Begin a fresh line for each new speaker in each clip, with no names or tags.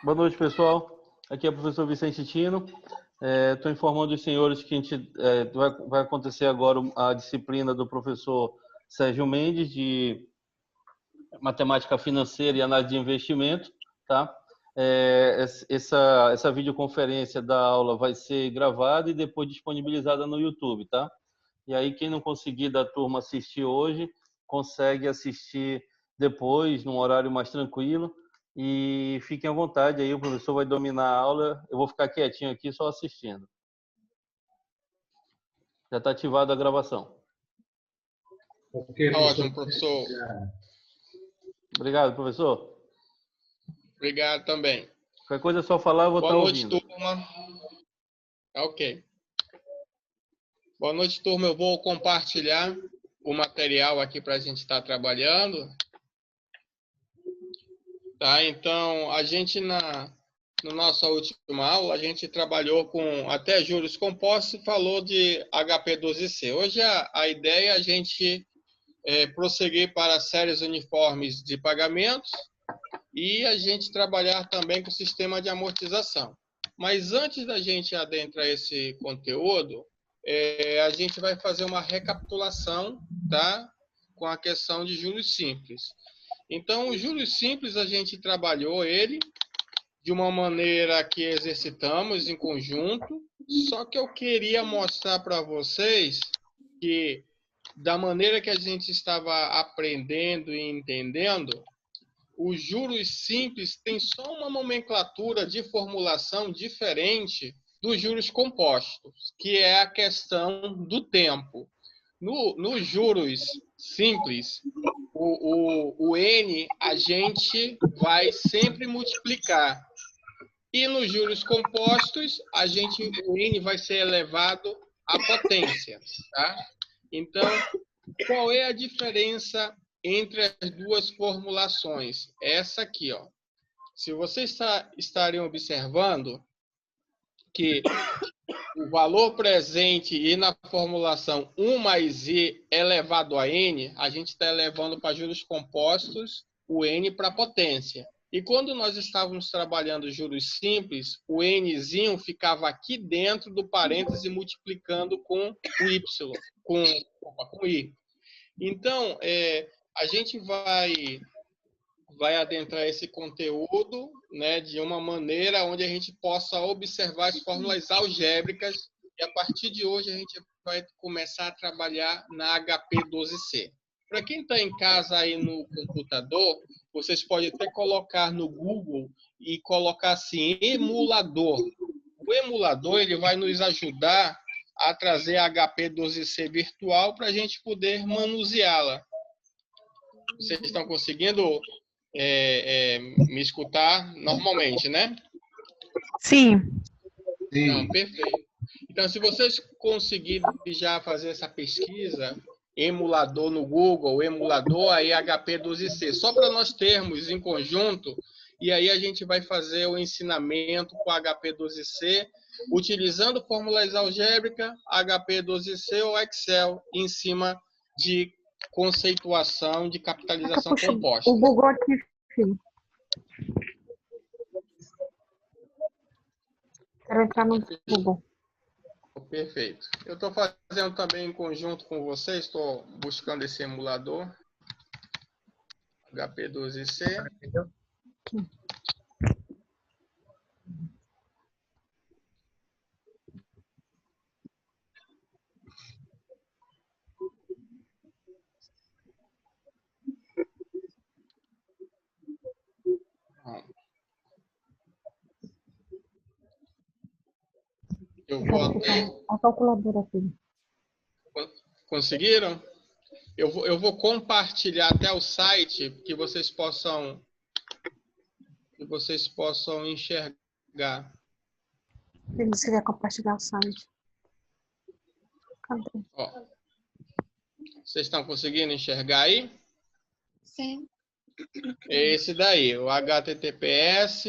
Boa noite, pessoal. Aqui é o professor Vicente Tino. Estou informando os senhores que vai acontecer agora a disciplina do professor Sérgio Mendes, de Matemática Financeira e Análise de Investimento. Tá? Essa videoconferência da aula vai ser gravada e depois disponibilizada no YouTube. Tá? E aí, quem não conseguir da turma assistir hoje, consegue assistir depois, num horário mais tranquilo. E fiquem à vontade, aí o professor vai dominar a aula, eu vou ficar quietinho aqui só assistindo. Já está ativada a gravação.
Ok,
ótimo, professor.
Obrigado, professor.
Obrigado também.
Qualquer coisa é só falar, eu vou estar ouvindo.
Boa noite, turma. Ok. Boa noite, turma. Eu vou compartilhar o material aqui para a gente estar trabalhando. Tá? Então, a gente na nossa última aula, a gente trabalhou com até juros compostos e falou de HP12C. Hoje a ideia é a gente prosseguir para séries uniformes de pagamentos e a gente trabalhar também com o sistema de amortização. Mas antes da gente adentrar esse conteúdo, a gente vai fazer uma recapitulação, tá? Com a questão de juros simples. Então, os juros simples, a gente trabalhou ele de uma maneira que exercitamos em conjunto, só que eu queria mostrar para vocês que, da maneira que a gente estava aprendendo e entendendo, os juros simples têm só uma nomenclatura de formulação diferente dos juros compostos, que é a questão do tempo. Nos juros simples, o N a gente vai sempre multiplicar. E nos juros compostos, o N vai ser elevado à potência. Tá? Então, qual é a diferença entre as duas formulações? Essa aqui, ó. Se vocês estarem observando que o valor presente e na formulação 1 mais I elevado a N, a gente está elevando para juros compostos o N para potência. E quando nós estávamos trabalhando juros simples, o Nzinho ficava aqui dentro do parêntese multiplicando com o Y, com I. Então, a gente vai adentrar esse conteúdo, né, de uma maneira onde a gente possa observar as fórmulas algébricas e a partir de hoje a gente vai começar a trabalhar na HP12C. Para quem está em casa aí no computador, vocês podem até colocar no Google e colocar assim, emulador. O emulador ele vai nos ajudar a trazer a HP12C virtual para a gente poder manuseá-la. Vocês estão conseguindo me escutar normalmente, né?
Sim.
Não, perfeito. Então, se vocês conseguirem já fazer essa pesquisa, emulador no Google, emulador aí HP12C, só para nós termos em conjunto, e aí a gente vai fazer o ensinamento com HP12C, utilizando fórmulas algébricas, HP12C ou Excel, em cima de conceituação de capitalização composta.
O Google aqui, sim. Quero entrar no Google.
Perfeito. Eu estou fazendo também em conjunto com vocês, estou buscando esse emulador HP12C. Eu vou até...
A calculadora aqui.
Conseguiram? Eu vou compartilhar até o site que vocês possam enxergar.
Ele disse que ia compartilhar o site. Cadê?
Ó, vocês estão conseguindo enxergar aí?
Sim.
Esse daí, o https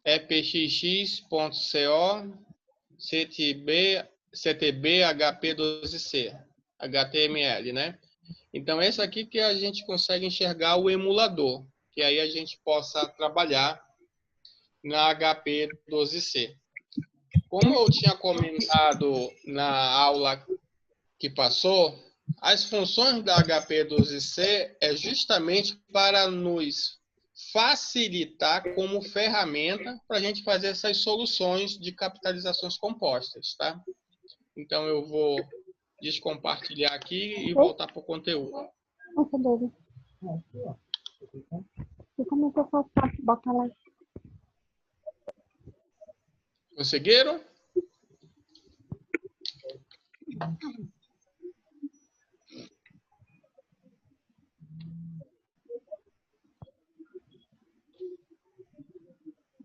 epxx.co ctb hp12c. HTML, né? Então, esse aqui que a gente consegue enxergar o emulador, que aí a gente possa trabalhar na HP 12C. Como eu tinha comentado na aula que passou, as funções da HP 12C é justamente para nos facilitar como ferramenta para a gente fazer essas soluções de capitalizações compostas, tá? Então, eu vou descompartilhar aqui e voltar para o conteúdo.
Nossa, dele. E como é que eu faço para botar lá?
Conseguiram?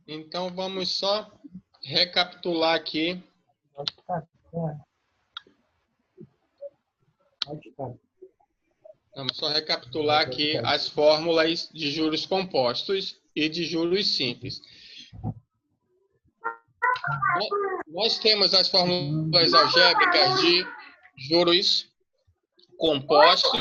Então, vamos só recapitular aqui. Vamos só recapitular aqui as fórmulas de juros compostos e de juros simples. Nós temos as fórmulas algébricas de juros compostos,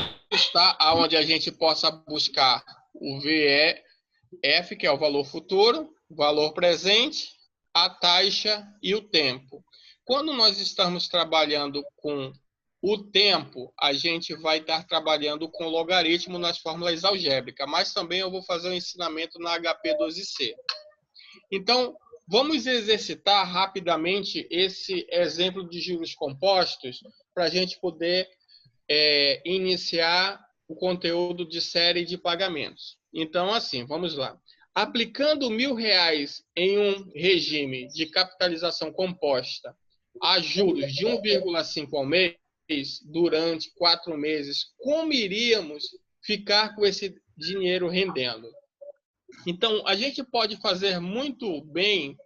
tá? Onde a gente possa buscar o VEF, que é o valor futuro, o valor presente, a taxa e o tempo. Quando nós estamos trabalhando com o tempo, a gente vai estar trabalhando com logaritmo nas fórmulas algébricas, mas também eu vou fazer um ensinamento na HP 12C. Então, vamos exercitar rapidamente esse exemplo de juros compostos para a gente poder iniciar o conteúdo de série de pagamentos. Então, assim, vamos lá. Aplicando R$1.000 em um regime de capitalização composta a juros de 1,5 ao mês, durante 4 meses, como iríamos ficar com esse dinheiro rendendo? Então, a gente pode fazer muito bem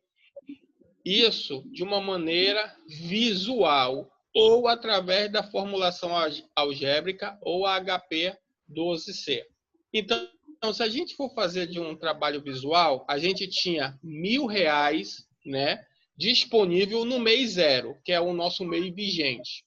isso de uma maneira visual, ou através da formulação algébrica ou a HP 12C. Então, se a gente for fazer de um trabalho visual, a gente tinha R$1.000, né, disponível no mês 0, que é o nosso mês vigente.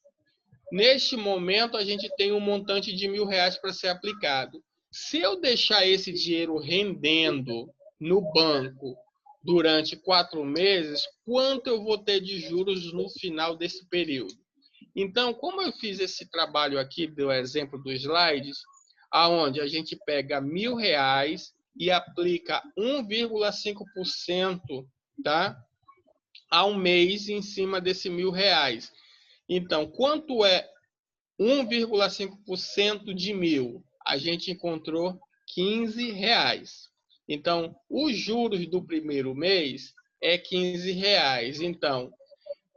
Neste momento, a gente tem um montante de R$1.000 para ser aplicado. Se eu deixar esse dinheiro rendendo no banco durante 4 meses, quanto eu vou ter de juros no final desse período? Então, como eu fiz esse trabalho aqui, do exemplo dos slides, aonde a gente pega R$1.000 e aplica 1,5%, tá, ao mês em cima desse R$1.000. Então, quanto é 1,5% de 1.000? A gente encontrou R$15. Então, os juros do primeiro mês é R$15. Então,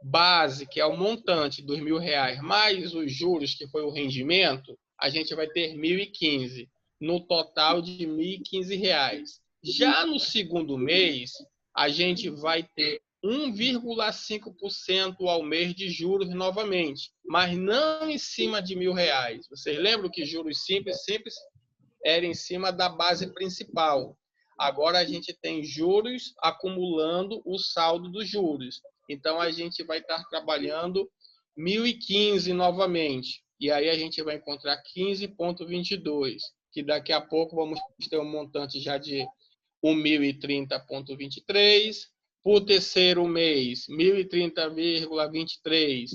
base, que é o montante dos R$1.000, mais os juros, que foi o rendimento, a gente vai ter 1.015, no total de R$1.015. Já no segundo mês, a gente vai ter 1,5% ao mês de juros novamente, mas não em cima de R$1.000. Vocês lembram que juros simples sempre era em cima da base principal. Agora a gente tem juros acumulando o saldo dos juros. Então a gente vai estar trabalhando 1.015 novamente. E aí a gente vai encontrar 15,22, que daqui a pouco vamos ter um montante já de 1.030,23. Para o terceiro mês, 1.030,23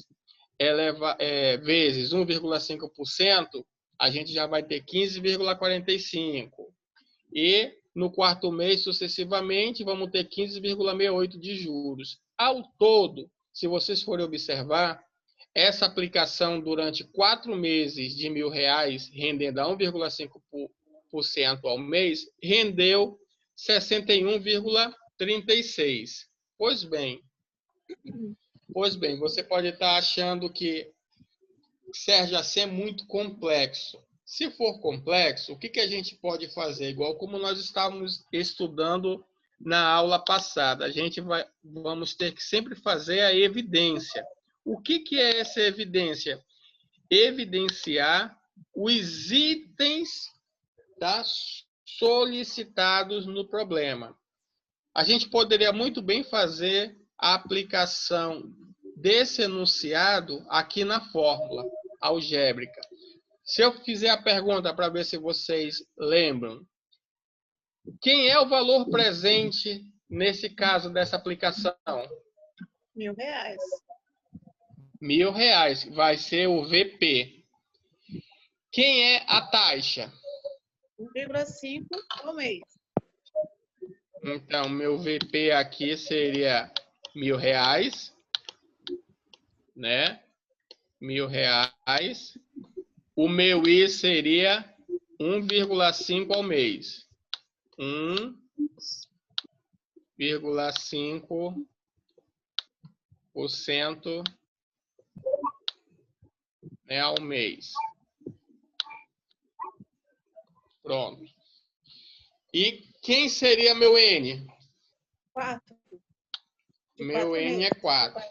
vezes 1,5%, a gente já vai ter 15,45. E no quarto mês, sucessivamente, vamos ter 15,68 de juros. Ao todo, se vocês forem observar, essa aplicação durante 4 meses de R$1.000, rendendo a 1,5% ao mês, rendeu 61,36. Pois bem, você pode estar achando que Sérgio, assim é muito complexo. Se for complexo, o que a gente pode fazer? Igual como nós estávamos estudando na aula passada. Vamos ter que sempre fazer a evidência. O que é essa evidência? Evidenciar os itens, tá, solicitados no problema. A gente poderia muito bem fazer a aplicação desse enunciado aqui na fórmula. algébrica. Se eu fizer a pergunta para ver se vocês lembram, quem é o valor presente nesse caso dessa aplicação?
R$ 1.000.
R$ 1.000 vai ser o VP. Quem é a taxa?
1,5 ao mês.
Então, meu VP aqui seria R$ 1.000, né? R$ 1.000. O meu I seria 1,5 ao mês. 1,5%, né, ao mês. Pronto. E quem seria meu N?
4.
Meu N é 4.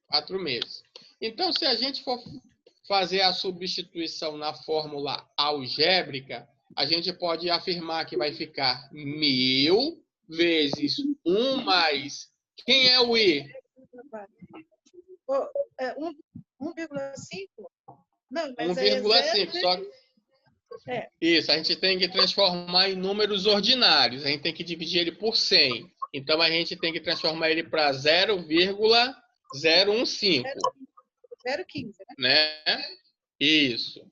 4 meses. Então, se a gente for fazer a substituição na fórmula algébrica, a gente pode afirmar que vai ficar 1.000 vezes 1 mais... Quem é o I?
1,5? Não, mas aí é
1,5. Só...
É.
Isso, a gente tem que transformar em números ordinários. A gente tem que dividir ele por 100. Então, a gente tem que transformar ele para 0,015.
0,15,
né? Isso.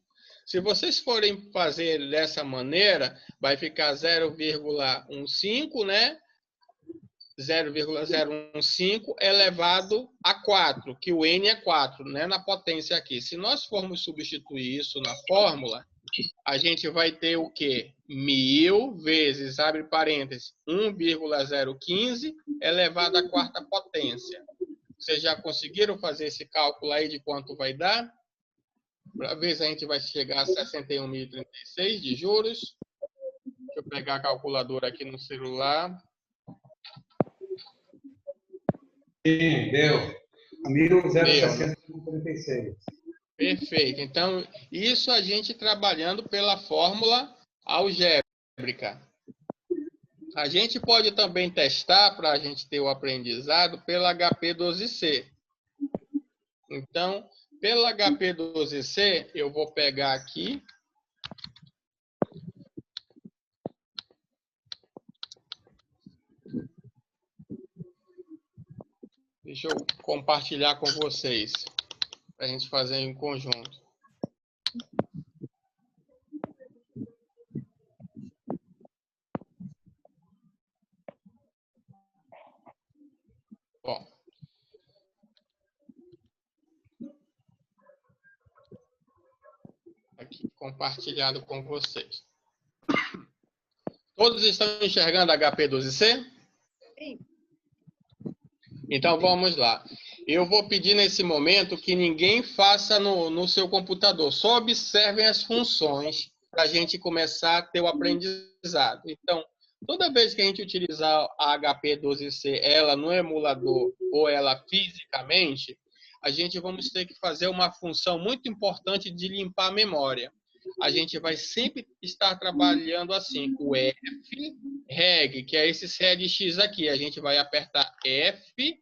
Se vocês forem fazer dessa maneira, vai ficar 0,15, né? 0,015 elevado a 4, que o N é 4, né? Na potência aqui. Se nós formos substituir isso na fórmula, a gente vai ter o quê? 1.000 vezes, abre parênteses, 1,015 elevado à quarta potência. Vocês já conseguiram fazer esse cálculo aí de quanto vai dar? Para ver se a gente vai chegar a 61.036 de juros. Deixa eu pegar a calculadora aqui no celular.
Sim, deu. 1.060,36.
Perfeito. Então, isso a gente trabalhando pela fórmula algébrica. A gente pode também testar, para a gente ter o aprendizado, pela HP12C. Então, pela HP12C, eu vou pegar aqui. Deixa eu compartilhar com vocês, para a gente fazer em conjunto. Bom. Aqui, compartilhado com vocês. Todos estão enxergando a HP12C?
Sim.
Então, vamos lá. Eu vou pedir nesse momento que ninguém faça no seu computador. Só observem as funções para a gente começar a ter o aprendizado. Então, toda vez que a gente utilizar a HP12C, ela no emulador ou ela fisicamente, a gente vamos ter que fazer uma função muito importante de limpar a memória. A gente vai sempre estar trabalhando assim, o F-reg, que é esse CLX aqui. A gente vai apertar F-CLX,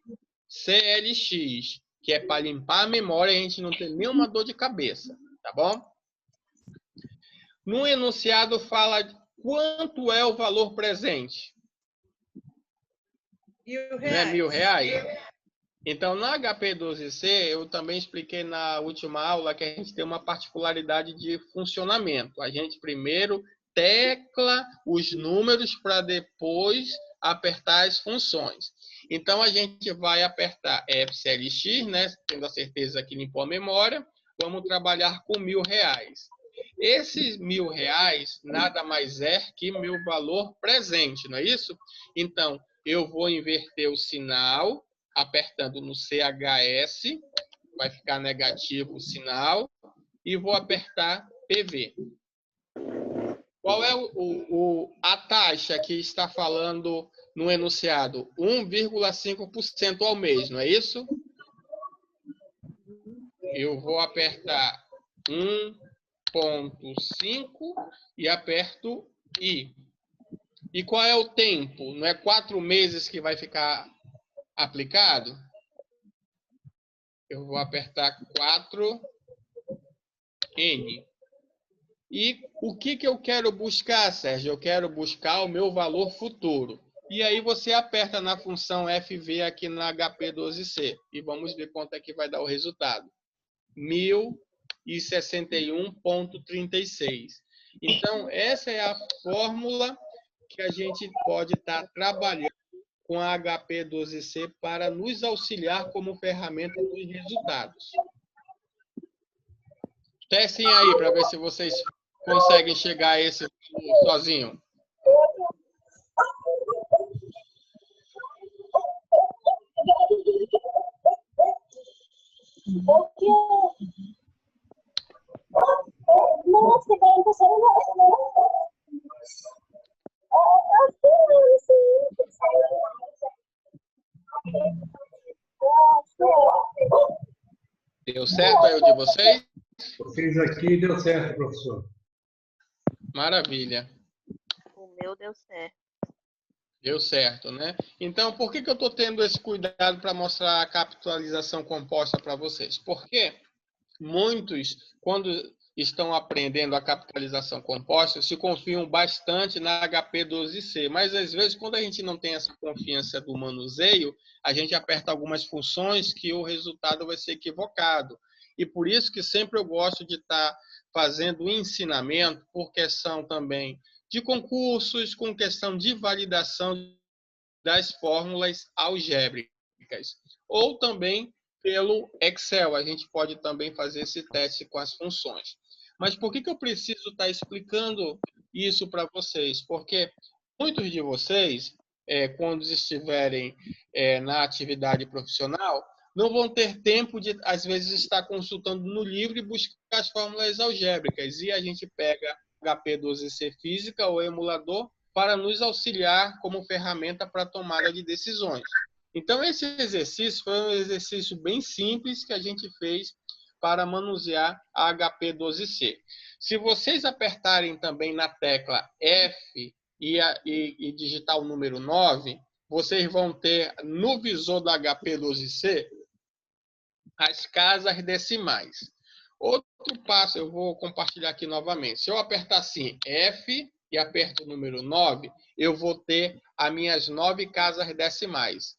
que é para limpar a memória e a gente não ter nenhuma dor de cabeça, tá bom? No enunciado fala quanto é o valor presente.
R$ 1.000.
Não é R$ 1.000? Então, na HP12C, eu também expliquei na última aula que a gente tem uma particularidade de funcionamento. A gente primeiro tecla os números para depois apertar as funções. Então, a gente vai apertar FCLX, né? Tendo a certeza que limpou a memória. Vamos trabalhar com R$ 1.000. Esses R$ 1.000 nada mais é que meu valor presente, não é isso? Então, eu vou inverter o sinal, apertando no CHS, vai ficar negativo o sinal, e vou apertar PV. Qual é a taxa que está falando no enunciado? 1,5% ao mês, não é isso? Eu vou apertar 1,5 e aperto I. E qual é o tempo? Não é 4 meses que vai ficar aplicado? Eu vou apertar 4 N. E o que eu quero buscar, Sérgio? Eu quero buscar o meu valor futuro. E aí você aperta na função FV aqui na HP12C. E vamos ver quanto é que vai dar o resultado. 1061,36. Então, essa é a fórmula que a gente pode estar trabalhando com a HP12C para nos auxiliar como ferramenta dos resultados. Testem aí para ver se vocês conseguem chegar a esse sozinho. Deu certo aí o de vocês?
Eu fiz aqui e deu certo, professor.
Maravilha.
O meu deu certo.
Deu certo, né? Então, por que eu estou tendo esse cuidado para mostrar a capitalização composta para vocês? Porque muitos, quando estão aprendendo a capitalização composta, se confiam bastante na HP12C, mas às vezes, quando a gente não tem essa confiança do manuseio, a gente aperta algumas funções que o resultado vai ser equivocado. E por isso que sempre eu gosto de estar fazendo ensinamento, por questão também de concursos, com questão de validação das fórmulas algébricas. Ou também pelo Excel, a gente pode também fazer esse teste com as funções. Mas por que eu preciso estar explicando isso para vocês? Porque muitos de vocês, quando estiverem na atividade profissional, não vão ter tempo de, às vezes, estar consultando no livro e buscar as fórmulas algébricas. E a gente pega HP12C Física ou emulador para nos auxiliar como ferramenta para a tomada de decisões. Então, esse exercício foi um exercício bem simples que a gente fez para manusear a HP12C. Se vocês apertarem também na tecla F e digitar o número 9, vocês vão ter no visor da HP12C as casas decimais. Outro passo, eu vou compartilhar aqui novamente. Se eu apertar assim, F e aperto o número 9, eu vou ter as minhas 9 casas decimais.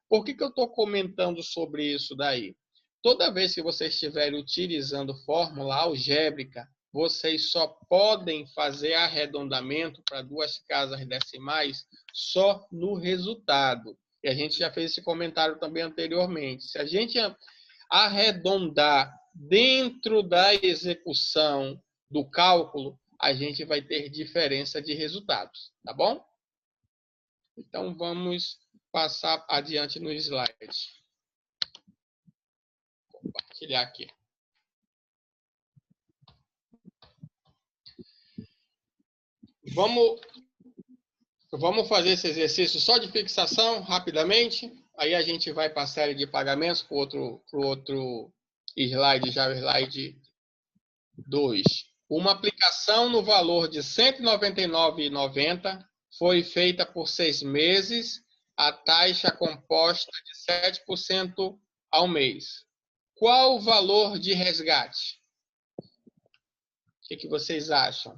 Por que eu estou comentando sobre isso daí? Toda vez que vocês estiverem utilizando fórmula algébrica, vocês só podem fazer arredondamento para 2 casas decimais só no resultado. E a gente já fez esse comentário também anteriormente. Se a gente arredondar dentro da execução do cálculo, a gente vai ter diferença de resultados, tá bom? Então, vamos passar adiante no slide. Vou compartilhar aqui. Vamos fazer esse exercício só de fixação, rapidamente. Aí a gente vai para a série de pagamentos, para o outro slide, já o slide 2. Uma aplicação no valor de R$ 199,90 foi feita por 6 meses, a taxa composta de 7% ao mês. Qual o valor de resgate? O que vocês acham?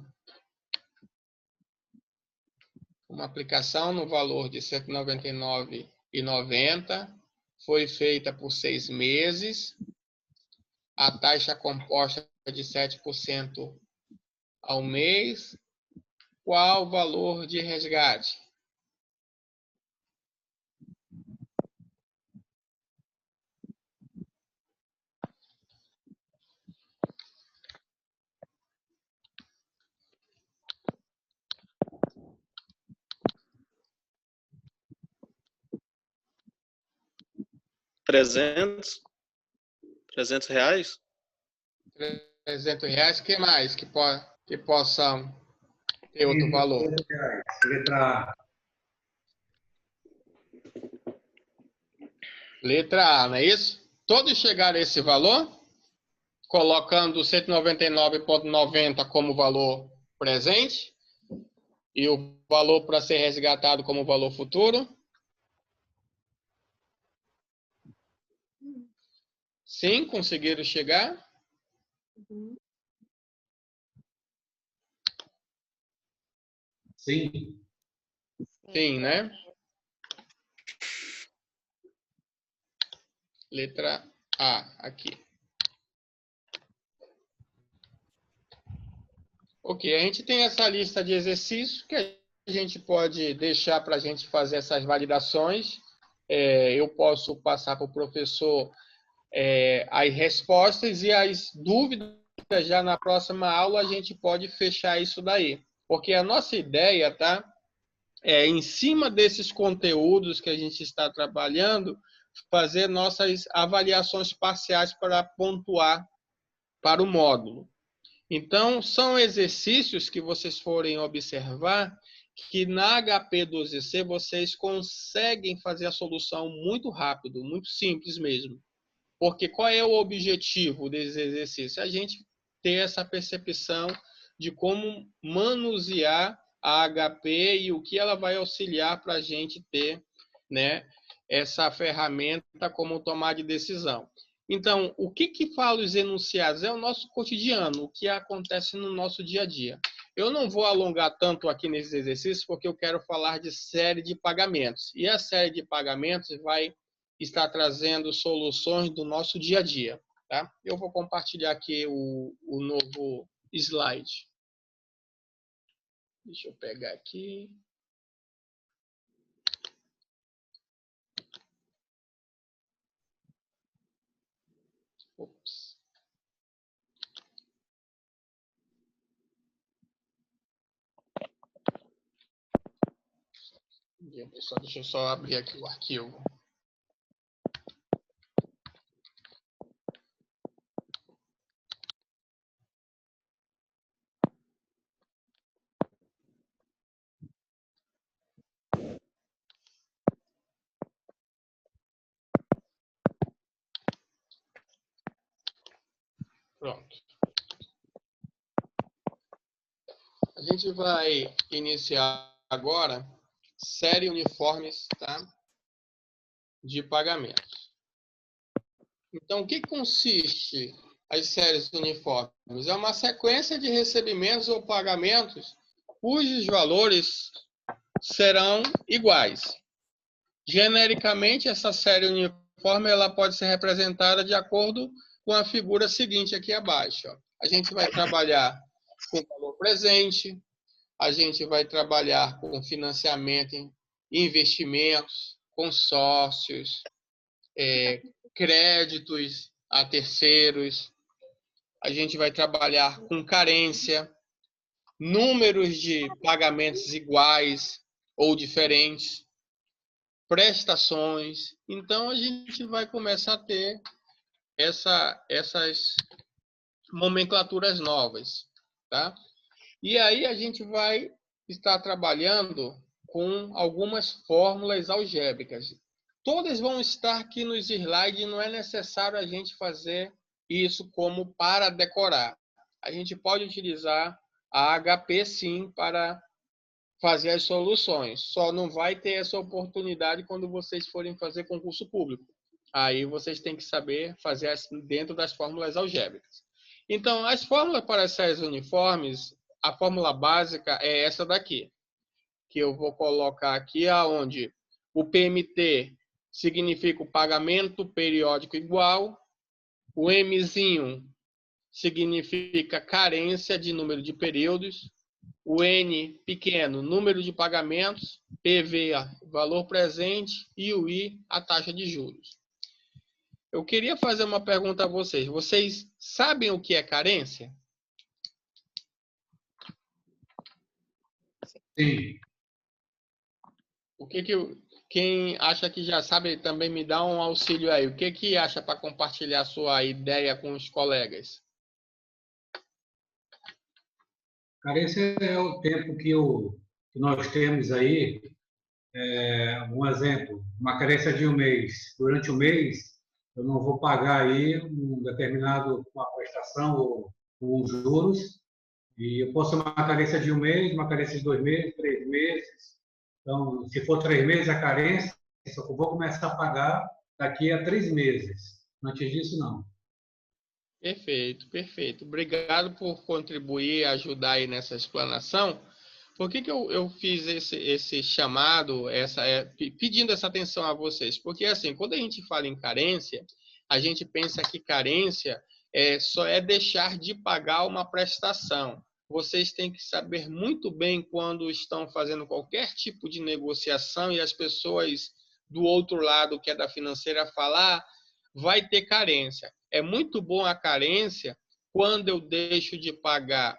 Uma aplicação no valor de R$ 199,90 foi feita por 6 meses, a taxa composta de 7% ao mês. Qual o valor de resgate?
R$ 300 reais?
R$ 300. O que mais que possa ter outro valor?
Letra A.
Letra A, não é isso? Todos chegaram a esse valor? Colocando 199,90 como valor presente e o valor para ser resgatado como valor futuro? Sim, conseguiram chegar?
Sim.
Sim, né? Letra A, aqui. Ok, a gente tem essa lista de exercícios que a gente pode deixar para a gente fazer essas validações. Eu posso passar para o professor as respostas e as dúvidas já na próxima aula a gente pode fechar isso daí. Porque a nossa ideia, tá? Em cima desses conteúdos que a gente está trabalhando, fazer nossas avaliações parciais para pontuar para o módulo. Então, são exercícios que vocês forem observar que na HP12C vocês conseguem fazer a solução muito rápido, muito simples mesmo. Porque qual é o objetivo desses exercícios? A gente ter essa percepção de como manusear a HP e o que ela vai auxiliar para a gente ter, né, essa ferramenta como tomar de decisão. Então, o que fala os enunciados? É o nosso cotidiano, o que acontece no nosso dia a dia. Eu não vou alongar tanto aqui nesses exercícios, porque eu quero falar de série de pagamentos. E a série de pagamentos vai estar trazendo soluções do nosso dia a dia. Tá? Eu vou compartilhar aqui o novo slide. Deixa eu pegar aqui. Ops. Pessoal, deixa eu só abrir aqui o arquivo. Pronto. A gente vai iniciar agora série uniformes, tá? De pagamentos. Então, o que consiste as séries uniformes? É uma sequência de recebimentos ou pagamentos cujos valores serão iguais. Genericamente, essa série uniforme ela pode ser representada de acordo com a figura seguinte aqui abaixo. A gente vai trabalhar com valor presente, a gente vai trabalhar com financiamento, investimentos, consórcios, créditos a terceiros, a gente vai trabalhar com carência, números de pagamentos iguais ou diferentes, prestações. Então, a gente vai começar a ter essas nomenclaturas novas, tá? E aí a gente vai estar trabalhando com algumas fórmulas algébricas. Todas vão estar aqui nos slides, não é necessário a gente fazer isso como para decorar. A gente pode utilizar a HP sim para fazer as soluções. Só não vai ter essa oportunidade quando vocês forem fazer concurso público. Aí vocês têm que saber fazer dentro das fórmulas algébricas. Então, as fórmulas para as séries uniformes, a fórmula básica é essa daqui, que eu vou colocar aqui, onde o PMT significa o pagamento periódico igual, o Mzinho significa carência de número de períodos, o N pequeno, número de pagamentos, PV, valor presente, e o I, a taxa de juros. Eu queria fazer uma pergunta a vocês. Vocês sabem o que é carência?
Sim.
Quem acha que já sabe também me dá um auxílio aí. O que acha para compartilhar sua ideia com os colegas?
Carência é o tempo que nós temos aí. Um exemplo, uma carência de um mês. Durante o mês, eu não vou pagar aí um determinado, uma prestação ou os juros, e eu posso ter uma carência de um mês, uma carência de 2 meses, 3 meses. Então, se for 3 meses a carência, só que eu vou começar a pagar daqui a 3 meses. Antes disso, não.
Perfeito, perfeito. Obrigado por contribuir e ajudar aí nessa explanação. Por que eu fiz esse chamado, pedindo essa atenção a vocês? Porque, assim, quando a gente fala em carência, a gente pensa que carência só é deixar de pagar uma prestação. Vocês têm que saber muito bem quando estão fazendo qualquer tipo de negociação e as pessoas do outro lado, que é da financeira, falar, vai ter carência. É muito bom a carência quando eu deixo de pagar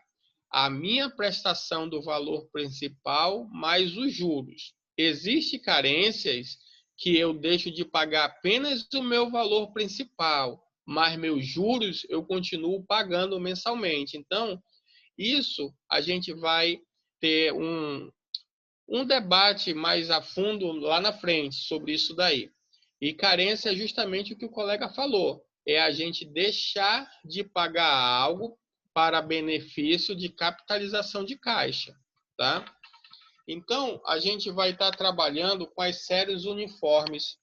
a minha prestação do valor principal mais os juros. Existem carências que eu deixo de pagar apenas o meu valor principal, mas meus juros eu continuo pagando mensalmente. Então, isso a gente vai ter um debate mais a fundo lá na frente sobre isso daí. E carência é justamente o que o colega falou, é a gente deixar de pagar algo para benefício de capitalização de caixa, tá? Então, a gente vai estar trabalhando com as séries uniformes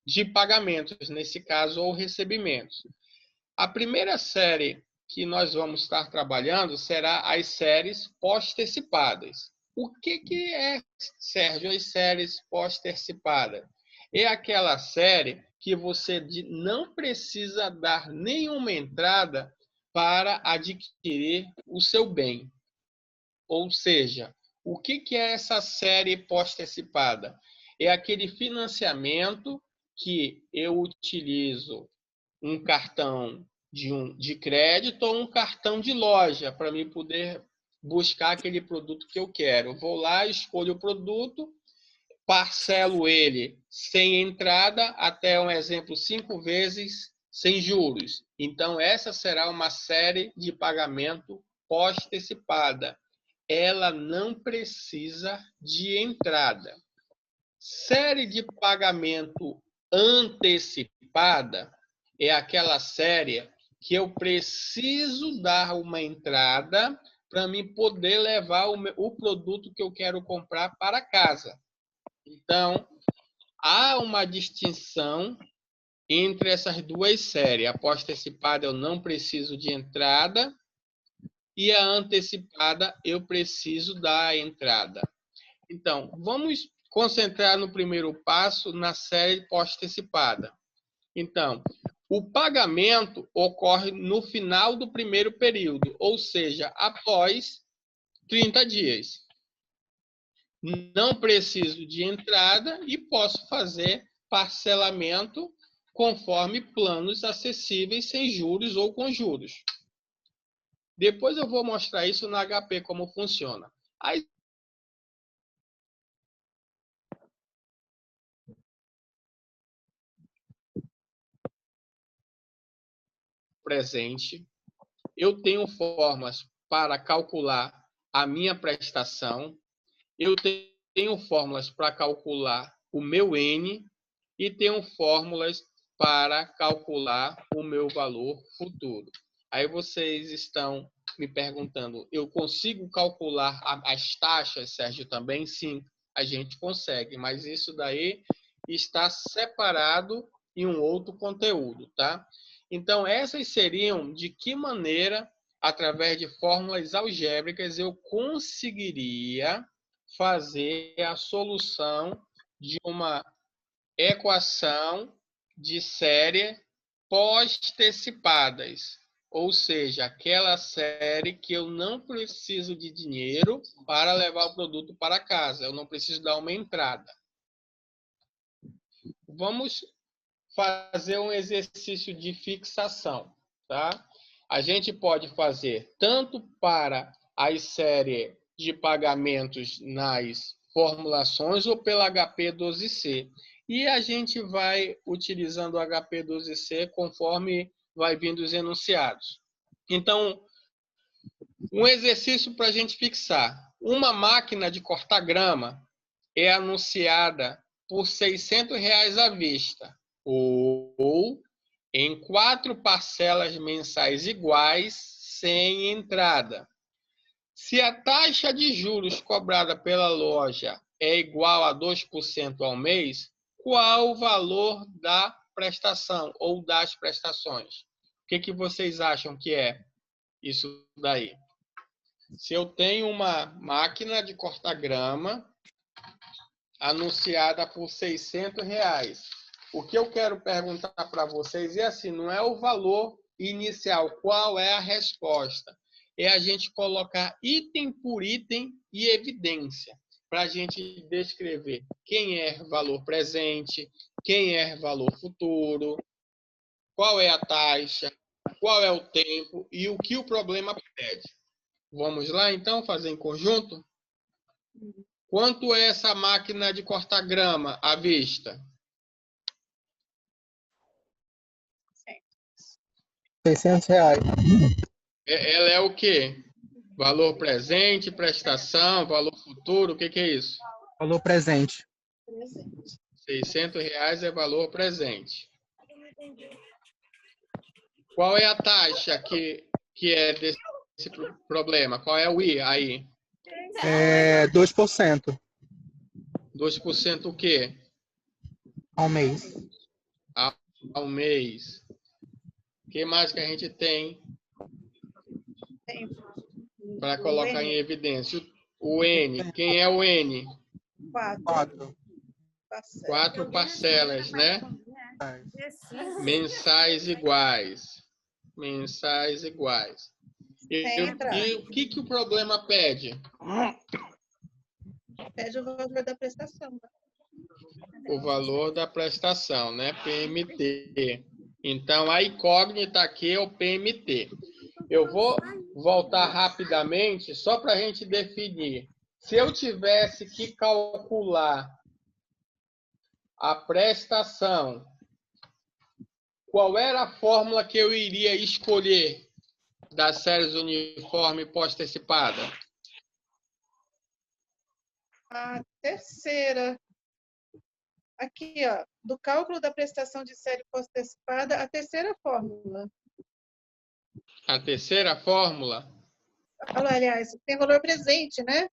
de pagamentos, nesse caso, ou recebimentos. A primeira série que nós vamos estar trabalhando será as séries pós-antecipadas. O que é, Sérgio, as séries pós-antecipadas? É aquela série que você não precisa dar nenhuma entrada para adquirir o seu bem. Ou seja, o que é essa série pós-antecipada? É aquele financiamento que eu utilizo um cartão de crédito ou um cartão de loja para me poder buscar aquele produto que eu quero. Vou lá, escolho o produto, parcelo ele sem entrada, até um exemplo, 5 vezes sem juros. Então, essa será uma série de pagamento pós-antecipada. Ela não precisa de entrada. Série de pagamento antecipada é aquela série que eu preciso dar uma entrada para me poder levar o produto que eu quero comprar para casa. Então, há uma distinção entre essas duas séries. A pós-antecipada eu não preciso de entrada e a antecipada eu preciso da entrada. Então, vamos concentrar no primeiro passo na série pós-antecipada. Então, o pagamento ocorre no final do primeiro período, ou seja, após 30 dias. Não preciso de entrada e posso fazer parcelamento conforme planos acessíveis sem juros ou com juros. Depois eu vou mostrar isso na HP como funciona. Aí, presente, eu tenho formas para calcular a minha prestação, eu tenho fórmulas para calcular o meu N e tenho fórmulas para calcular o meu valor futuro. Aí vocês estão me perguntando, eu consigo calcular as taxas, Sérgio, também? Sim, a gente consegue, mas isso daí está separado em um outro conteúdo, tá? Então, essas seriam de que maneira, através de fórmulas algébricas, eu conseguiria fazer a solução de uma equação de série pós-antecipadas, ou seja, aquela série que eu não preciso de dinheiro para levar o produto para casa, eu não preciso dar uma entrada. Vamos fazer um exercício de fixação, tá? A gente pode fazer tanto para as séries de pagamentos nas formulações ou pela HP12C. E a gente vai utilizando o HP12C conforme vai vindo os enunciados. Então, um exercício para a gente fixar. Uma máquina de cortar grama é anunciada por R$ 600 à vista, ou em 4 parcelas mensais iguais, sem entrada. Se a taxa de juros cobrada pela loja é igual a 2% ao mês, qual o valor da prestação ou das prestações? O que vocês acham que é isso daí? Se eu tenho uma máquina de cortar grama anunciada por R$ 600, o que eu quero perguntar para vocês é assim, não é o valor inicial, qual é a resposta? É a gente colocar item por item e evidência, para a gente descrever quem é valor presente, quem é valor futuro, qual é a taxa, qual é o tempo e o que o problema pede. Vamos lá, então, fazer em conjunto? Quanto é essa máquina de cortar grama à vista?
R$ 600.
Ela é o quê? Valor presente, prestação, valor futuro, o que é isso?
Valor presente.
R$ 600 é valor presente. Qual é a taxa que é desse problema? Qual é o I aí?
2%
2% o quê?
ao mês.
Ao mês. O que mais que a gente tem para colocar em evidência? O N. Quem é o N?
4.
4 parcelas, né? Mensais iguais. Mensais iguais. E o que o problema pede?
Pede o valor da prestação.
O valor da prestação, né? PMT. Então, a incógnita aqui é o PMT. Eu vou voltar rapidamente só para a gente definir. Se eu tivesse que calcular a prestação, qual era a fórmula que eu iria escolher das séries uniforme pós-antecipada?
A terceira. Aqui, ó, do cálculo da prestação de série pós-antecipada, a terceira fórmula.
A terceira fórmula?
Aliás, tem valor presente, né?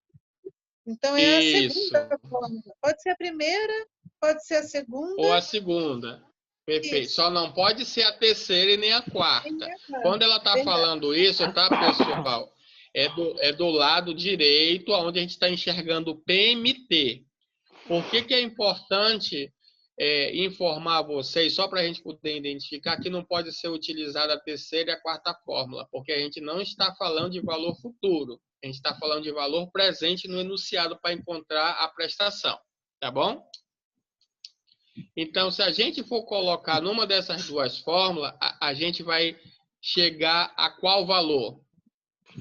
Então, é a
Isso.
segunda fórmula. Pode ser a primeira, pode ser a segunda.
Ou a segunda. Perfeito.
Isso.
Só não pode ser a terceira e nem a quarta. Quando ela está falando isso, tá, pessoal? É do lado direito, onde a gente está enxergando o PMT. Por que é importante informar vocês, só para a gente poder identificar, que não pode ser utilizada a terceira e a quarta fórmula, porque a gente não está falando de valor futuro. A gente está falando de valor presente no enunciado para encontrar a prestação. Tá bom? Então, se a gente for colocar numa dessas duas fórmulas, a gente vai chegar a qual valor?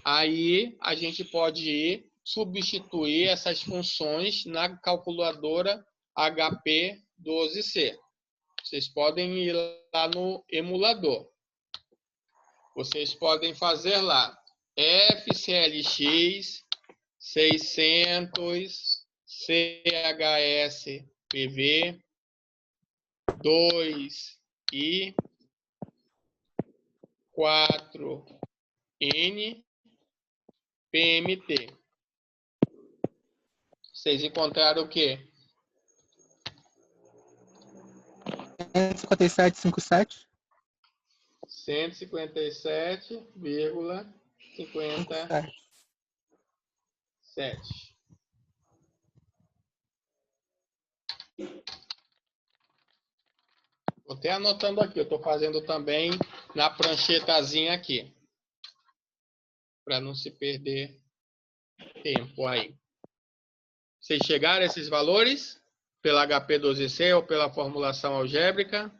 Aí, a gente pode substituir essas funções na calculadora HP12C. Vocês podem ir lá no emulador. Vocês podem fazer lá FCLX 600 CHSPV 2 e 4N PMT. Vocês encontraram o quê?
157,57.
157,57. Estou até anotando aqui, eu estou fazendo também na pranchetazinha aqui, para não se perder tempo aí. Vocês chegaram a esses valores? Pela HP12C ou pela formulação algébrica?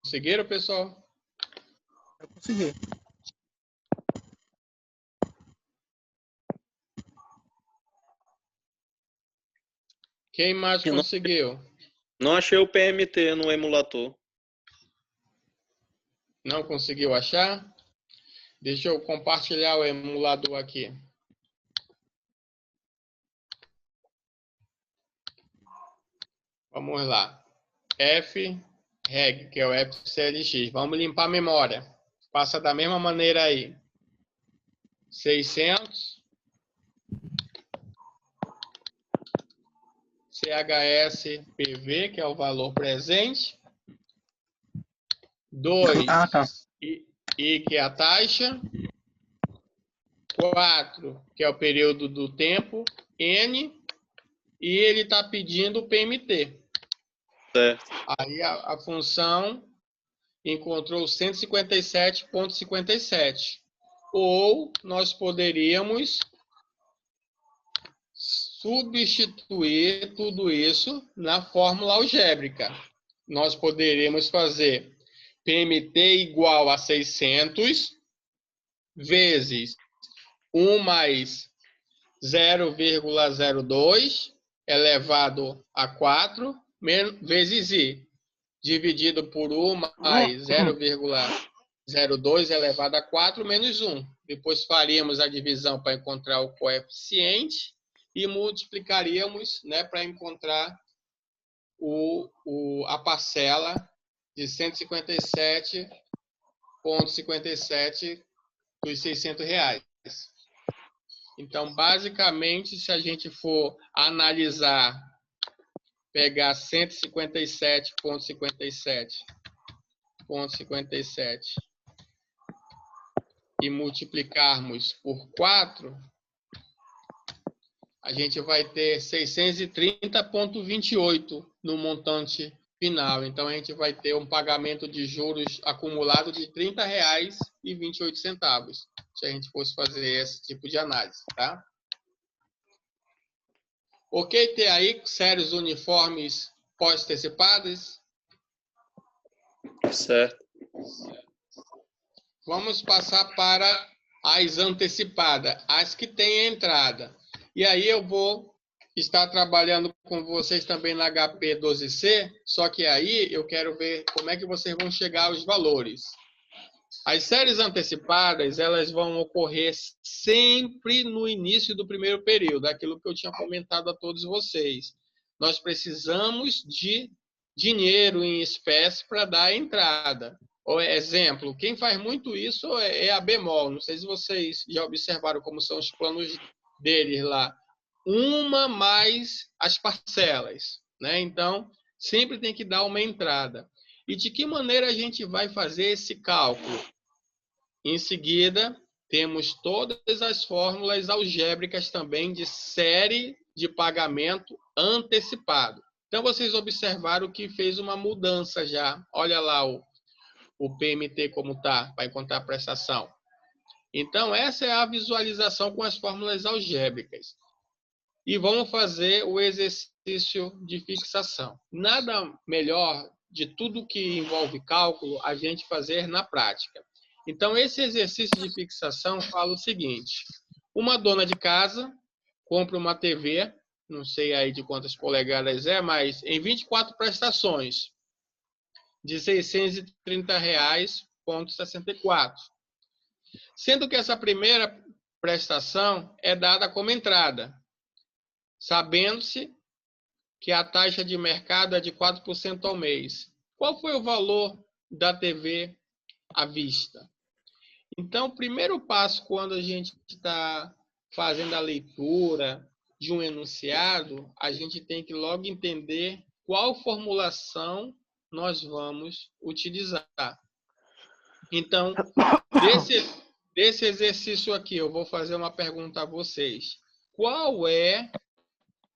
Conseguiram, pessoal?
Eu consegui.
Quem mais conseguiu?
Não achei o PMT no emulador.
Não conseguiu achar? Deixa eu compartilhar o emulador aqui. Vamos lá. F reg, que é o FCLX. Vamos limpar a memória. Passa da mesma maneira aí. 600. CHS PV, que é o valor presente. 2,
Ah, tá.
I, que é a taxa. 4, que é o período do tempo. N. E ele está pedindo o PMT.
Certo.
Aí a função encontrou 157,57. Ou nós poderíamos substituir tudo isso na fórmula algébrica. Nós poderíamos fazer PMT igual a 600 vezes 1 mais 0,02 elevado a 4 vezes I, dividido por 1 mais 0,02 elevado a 4 menos 1. Depois faríamos a divisão para encontrar o coeficiente e multiplicaríamos, né, para encontrar a parcela de 157,57 dos R$600. Então, basicamente, se a gente for analisar, pegar 157,57 e multiplicarmos por 4, a gente vai ter 630,28 no montante final. Então, a gente vai ter um pagamento de juros acumulado de R$30,28, se a gente fosse fazer esse tipo de análise, tá? Ok, ter aí séries uniformes pós-antecipadas?
Certo.
Vamos passar para as antecipadas, as que têm entrada. E aí eu vou estar trabalhando com vocês também na HP 12C, só que aí eu quero ver como é que vocês vão chegar aos valores. As séries antecipadas, elas vão ocorrer sempre no início do primeiro período, aquilo que eu tinha comentado a todos vocês. Nós precisamos de dinheiro em espécie para dar a entrada. Exemplo, quem faz muito isso é a Bemol. Não sei se vocês já observaram como são os planos deles lá. Uma mais as parcelas, né? Então, sempre tem que dar uma entrada. E de que maneira a gente vai fazer esse cálculo? Em seguida, temos todas as fórmulas algébricas também de série de pagamento antecipado. Então, vocês observaram que fez uma mudança já. Olha lá o PMT como está, para encontrar a prestação. Então, essa é a visualização com as fórmulas algébricas. E vamos fazer o exercício de fixação. Nada melhor de tudo que envolve cálculo a gente fazer na prática. Então, esse exercício de fixação fala o seguinte: uma dona de casa compra uma TV, não sei aí de quantas polegadas é, mas em 24 prestações, de R$630,64. Sendo que essa primeira prestação é dada como entrada, sabendo-se que a taxa de mercado é de 4% ao mês. Qual foi o valor da TV à vista? Então, o primeiro passo, quando a gente está fazendo a leitura de um enunciado, a gente tem que logo entender qual formulação nós vamos utilizar. Então, desse exercício aqui, eu vou fazer uma pergunta a vocês. Qual é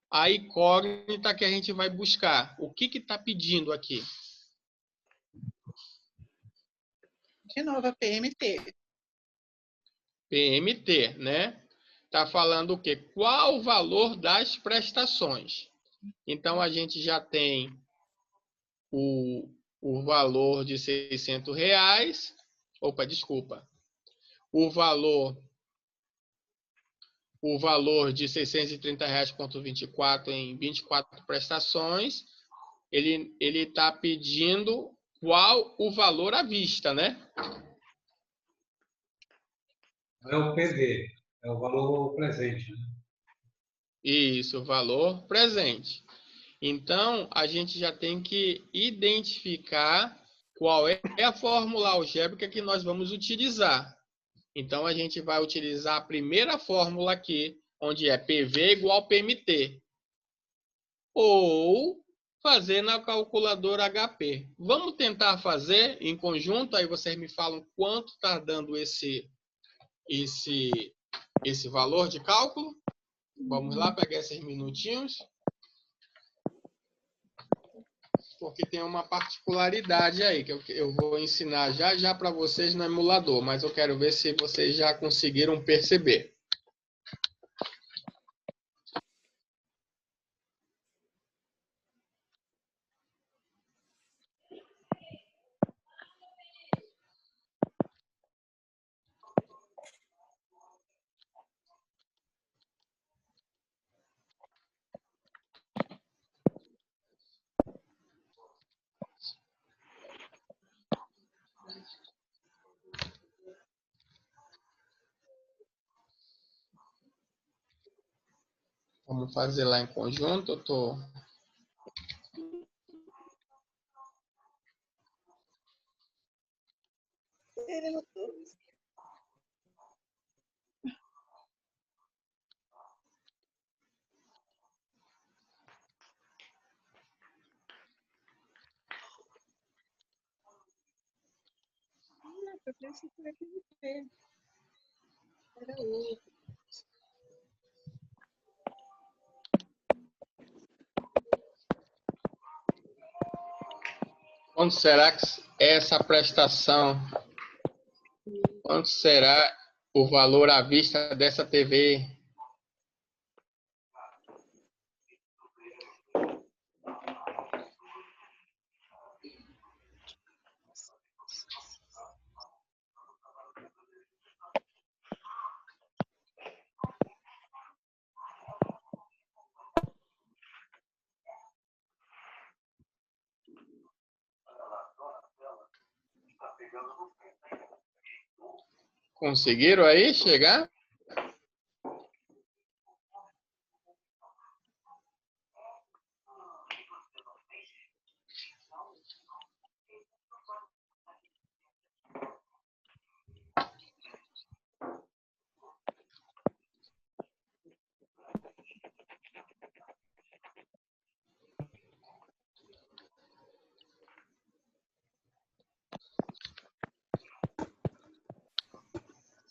a incógnita que a gente vai buscar? O que está pedindo aqui?
De novo, a PMT.
PMT, né? Está falando o quê? Qual o valor das prestações? Então, a gente já tem o valor de R$600. Opa, desculpa. O valor de R$630,24 em 24 prestações. Ele está pedindo qual o valor à vista, né?
É o PV, é o valor presente. Né?
Isso, valor presente. Então, a gente já tem que identificar qual é a fórmula algébrica que nós vamos utilizar. Então, a gente vai utilizar a primeira fórmula aqui, onde é PV igual PMT. Ou fazer na calculadora HP. Vamos tentar fazer em conjunto, aí vocês me falam quanto está dando esse valor de cálculo. Vamos lá, pegar esses minutinhos. Porque tem uma particularidade aí, que eu vou ensinar já para vocês no emulador, mas eu quero ver se vocês já conseguiram perceber. Vamos fazer lá em conjunto. Eu tô... Quanto será que essa prestação? Quanto será o valor à vista dessa TV? Conseguiram aí chegar?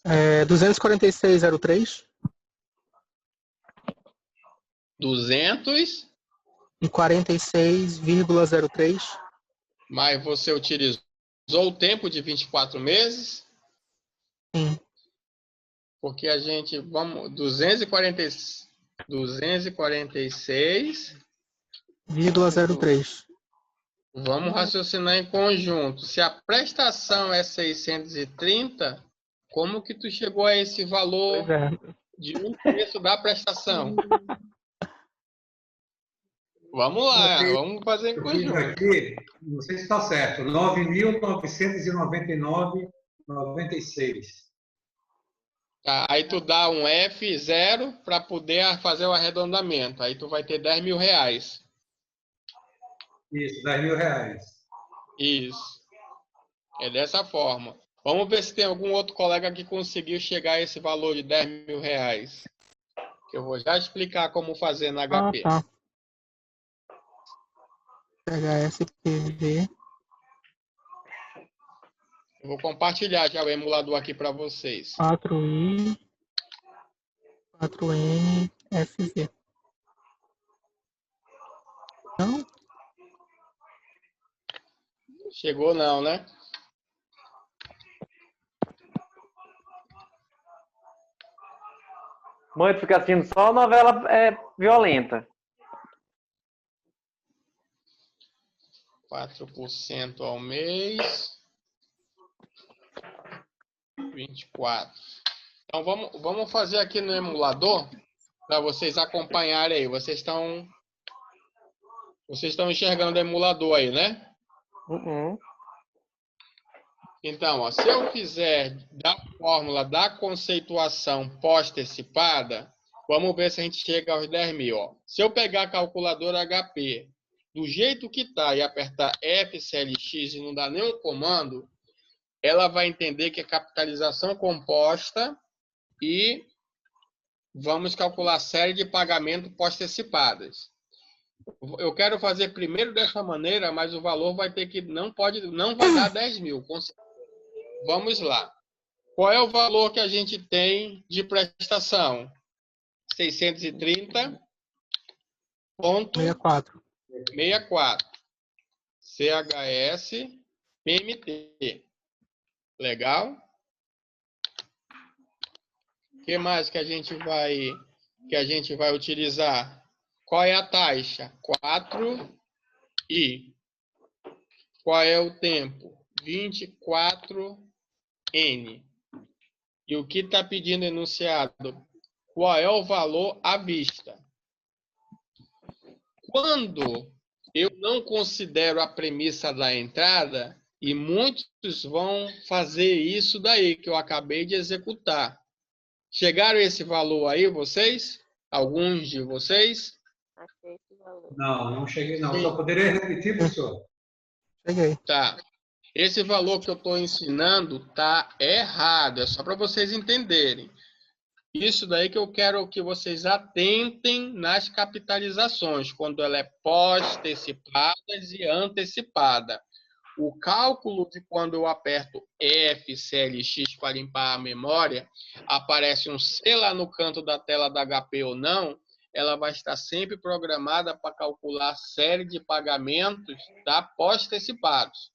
É 246,03
200,
e 46,03.
mas você utilizou o tempo de 24 meses?
Sim.
Porque a gente, vamos, 246,03. Vamos raciocinar em conjunto. Se a prestação é 630, como que tu chegou a esse valor
Pois é.
de um terço da prestação? Vamos lá, vamos fazer em
Eu fiz
conjunto.
aqui, não sei se está certo, 9.999,96.
Tá, aí tu dá um F0 para poder fazer o arredondamento. Aí tu vai ter 10 mil reais.
Isso, 10 mil reais.
Isso. É dessa forma. Vamos ver se tem algum outro colega que conseguiu chegar a esse valor de 10 mil reais. Que eu vou já explicar como fazer na HP.
Tá. Pegar SPV.
Eu vou compartilhar já o emulador aqui para vocês.
4i 4n FV. Não?
Chegou não, né?
Mãe, tu fica assistindo só novela violenta.
4% ao mês. 24. Então vamos fazer aqui no emulador para vocês acompanharem aí. Vocês estão enxergando o emulador aí, né? Então, ó, se eu fizer da fórmula da conceituação pós-antecipada, Vamos ver se a gente chega aos 10 mil. Ó. Se eu pegar a calculadora HP do jeito que está e apertar FCLX e não dar nenhum comando, ela vai entender que é capitalização composta e vamos calcular a série de pagamento pós-antecipadas. Eu quero fazer primeiro dessa maneira, mas o valor vai ter que não vai dar 10 mil. Vamos lá. Qual é o valor que a gente tem de prestação? 630,64.
64.
CHS PMT. Legal? O que mais que a gente vai utilizar? Qual é a taxa? 4I. Qual é o tempo? 24N. E o que está pedindo enunciado? Qual é o valor à vista? Quando eu não considero a premissa da entrada, e muitos vão fazer isso daí que eu acabei de executar. Chegaram a esse valor aí, vocês? Alguns de vocês?
Achei esse valor.
Não cheguei não.
Sim.
Só poderia repetir, professor?
Cheguei.
Tá. Esse valor que eu estou ensinando tá errado. É só para vocês entenderem. Isso daí que eu quero que vocês atentem nas capitalizações, quando ela é pós-antecipadas e antecipada. O cálculo de quando eu aperto FCLX para limpar a memória, aparece um C lá no canto da tela da HP ou não, ela vai estar sempre programada para calcular a série de pagamentos da pós-antecipados.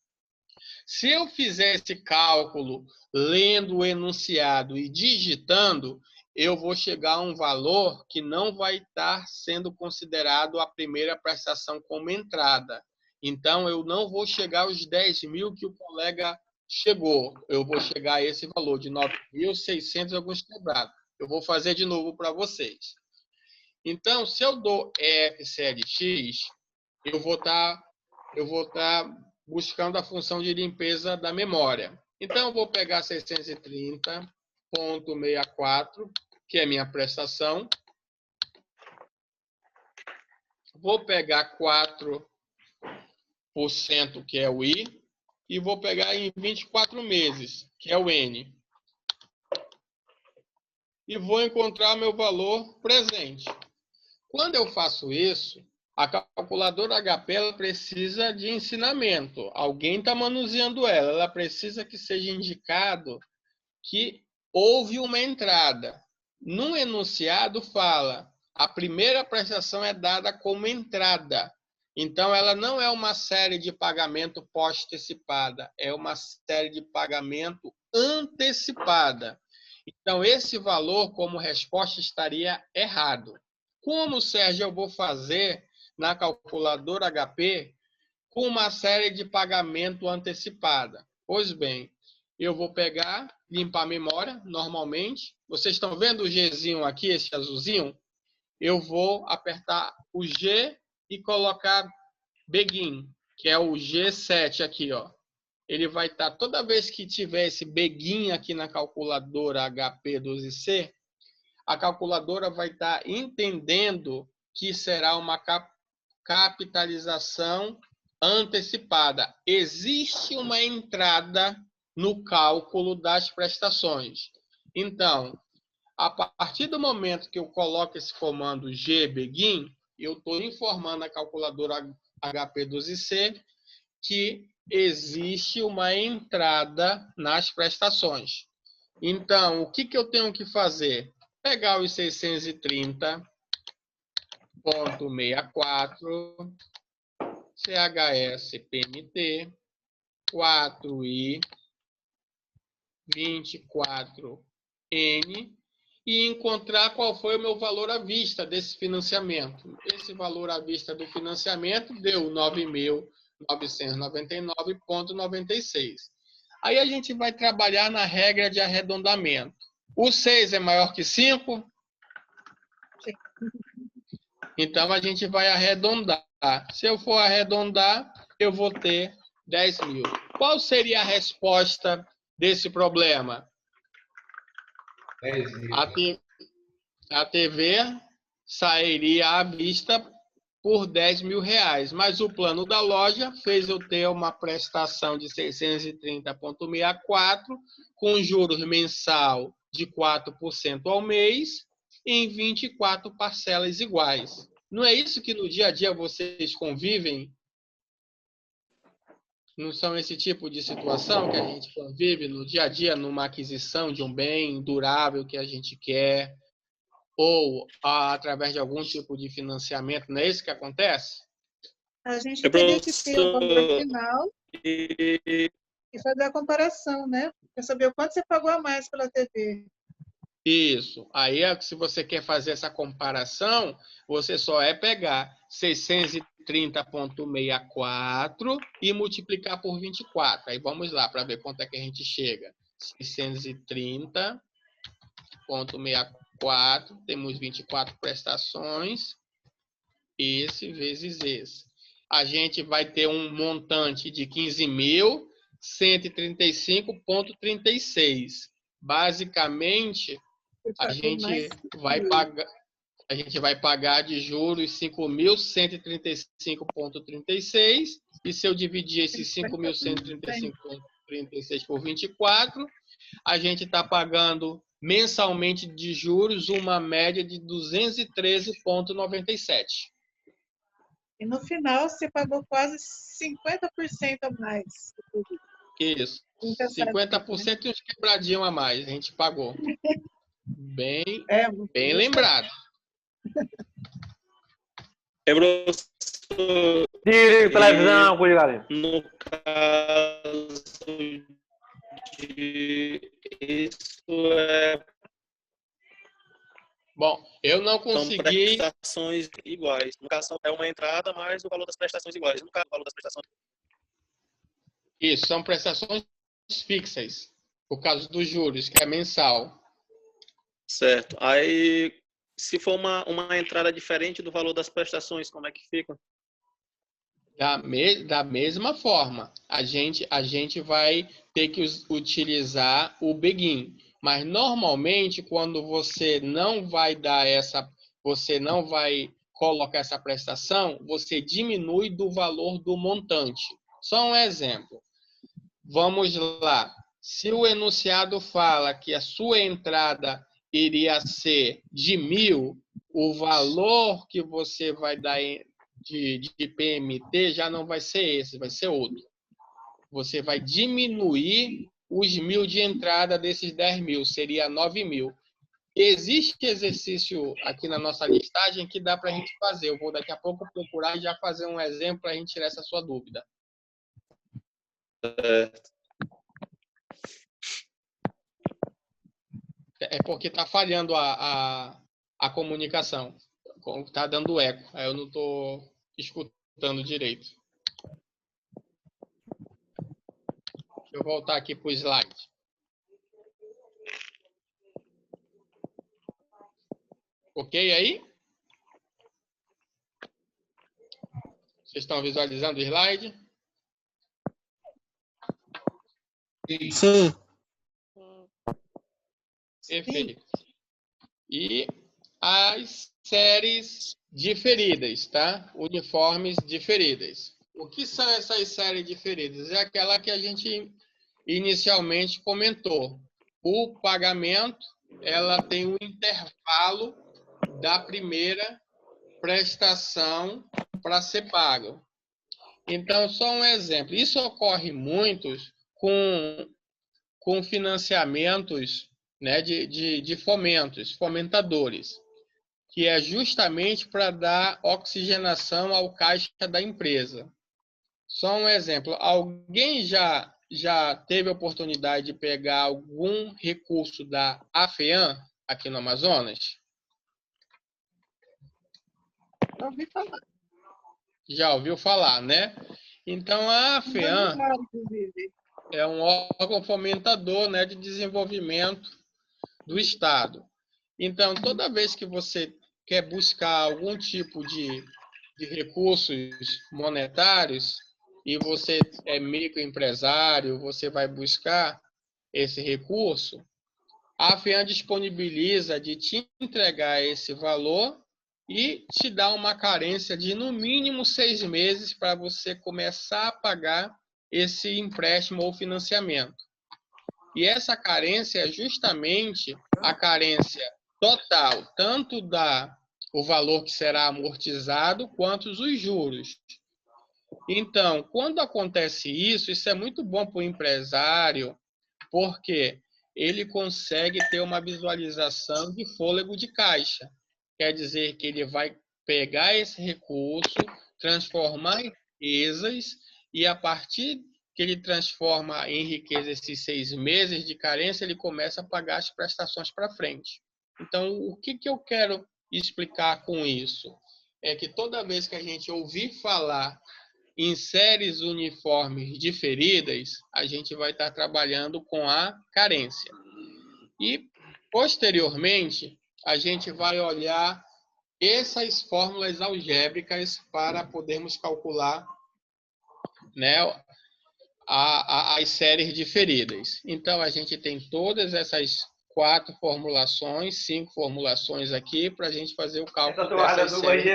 Se eu fizer esse cálculo lendo o enunciado e digitando, eu vou chegar a um valor que não vai estar sendo considerado a primeira prestação como entrada. Então, eu não vou chegar aos 10 mil que o colega chegou. Eu vou chegar a esse valor de 9.600 alguns quebrados. Eu vou fazer de novo para vocês. Então, se eu dou FCLX, eu vou estar buscando a função de limpeza da memória. Então, eu vou pegar 630,64, que é a minha prestação. Vou pegar 4%, que é o I, e vou pegar em 24 meses, que é o N. E vou encontrar meu valor presente. Quando eu faço isso, a calculadora HP ela precisa de ensinamento. Alguém está manuseando ela. Ela precisa que seja indicado que houve uma entrada. No enunciado fala, a primeira prestação é dada como entrada. Então, ela não é uma série de pagamento pós-antecipada, é uma série de pagamento antecipada. Então, esse valor, como resposta, estaria errado. Como, Sérgio, eu vou fazer na calculadora HP com uma série de pagamento antecipada? Pois bem, eu vou pegar, limpar a memória, normalmente. Vocês estão vendo o Gzinho aqui, esse azulzinho? Eu vou apertar o G e colocar Begin, que é o G7 aqui, ó. Ele vai estar, toda vez que tiver esse Begin aqui na calculadora HP12C, a calculadora vai estar entendendo que será uma capitalização antecipada. Existe uma entrada no cálculo das prestações. Então, a partir do momento que eu coloco esse comando gbegin, eu estou informando a calculadora HP12C que existe uma entrada nas prestações. Então, o que eu tenho que fazer? Pegar os 630,64, CHS PMT, 4I, 24N, e encontrar qual foi o meu valor à vista desse financiamento. Esse valor à vista do financiamento deu 9.999,96. Aí a gente vai trabalhar na regra de arredondamento. O 6 é maior que 5?
Sim.
Então, a gente vai arredondar. Se eu for arredondar, eu vou ter 10 mil. Qual seria a resposta desse problema?
10 mil.
a TV sairia à vista por R$10.000, mas o plano da loja fez eu ter uma prestação de 630,64 com juros mensal de 4% ao mês em 24 parcelas iguais. Não é isso que no dia a dia vocês convivem? Não são esse tipo de situação que a gente convive no dia a dia, numa aquisição de um bem durável que a gente quer, ou através de algum tipo de financiamento, não é isso que acontece?
A gente teria que ter o valor final e fazer a comparação, né? Para saber o quanto você pagou a mais pela TV.
Isso. Aí, se você quer fazer essa comparação, você só é pegar 630,64 e multiplicar por 24. Aí vamos lá para ver quanto é que a gente chega. 630,64, temos 24 prestações, esse vezes esse. A gente vai ter um montante de 15.135,36. Basicamente, a gente vai pagar de juros 5.135,36, e se eu dividir esses 5.135,36 por 24, a gente está pagando mensalmente de juros uma média de 213,97.
E no final você pagou quase 50% a mais.
Isso. 50% e uns quebradinhos a mais a gente pagou. Bem lembrado.
Professor,
Tire televisão, cuide, galera.
no caso de isso
Bom, eu não
são
consegui.
prestações iguais. No caso, é uma entrada mais o valor das prestações iguais. No caso, o valor das prestações.
Isso, são prestações fixas. Por causa dos juros, que é mensal.
Certo. Aí, se for uma entrada diferente do valor das prestações, como é que fica?
Da mesma forma, a gente vai ter que utilizar o begin. Mas normalmente, quando você não vai colocar essa prestação, você diminui do valor do montante. Só um exemplo. Vamos lá. Se o enunciado fala que a sua entrada iria ser de 1.000, o valor que você vai dar de PMT já não vai ser esse, vai ser outro. Você vai diminuir os 1.000 de entrada desses 10.000, seria 9.000. Existe exercício aqui na nossa listagem que dá para a gente fazer. Eu vou daqui a pouco procurar e já fazer um exemplo para a gente tirar essa sua dúvida. É porque está falhando a comunicação. Está dando eco. Aí eu não estou escutando direito. Deixa eu voltar aqui para o slide. Ok aí? Vocês estão visualizando o slide?
Sim.
Perfeito. E as séries diferidas, tá? Uniformes diferidas. O que são essas séries diferidas? É aquela que a gente inicialmente comentou. O pagamento, ela tem um intervalo da primeira prestação para ser pago. Então, só um exemplo. Isso ocorre muito com financiamentos, né, de fomentadores, que é justamente para dar oxigenação ao caixa da empresa. Só um exemplo. Alguém já teve a oportunidade de pegar algum recurso da AFEAM aqui no Amazonas?
Já ouvi falar.
Já ouviu falar, né? Então, a AFEAM é um órgão fomentador, né, de desenvolvimento do Estado. Então, toda vez que você quer buscar algum tipo de recursos monetários e você é microempresário, você vai buscar esse recurso, a FEAM disponibiliza de te entregar esse valor e te dá uma carência de, no mínimo, 6 meses para você começar a pagar esse empréstimo ou financiamento. E essa carência é justamente a carência total, tanto o valor que será amortizado, quanto os juros. Então, quando acontece isso é muito bom para o empresário, porque ele consegue ter uma visualização de fôlego de caixa. Quer dizer que ele vai pegar esse recurso, transformar em riquezas, e a partir que ele transforma em riqueza esses 6 meses de carência, ele começa a pagar as prestações para frente. Então, o que eu quero explicar com isso? É que toda vez que a gente ouvir falar em séries uniformes diferidas, a gente vai estar trabalhando com a carência. E, posteriormente, a gente vai olhar essas fórmulas algébricas para podermos calcular, né, as séries diferidas. Então, a gente tem todas essas 4 formulações, 5 formulações aqui, para a gente fazer o cálculo dessas séries.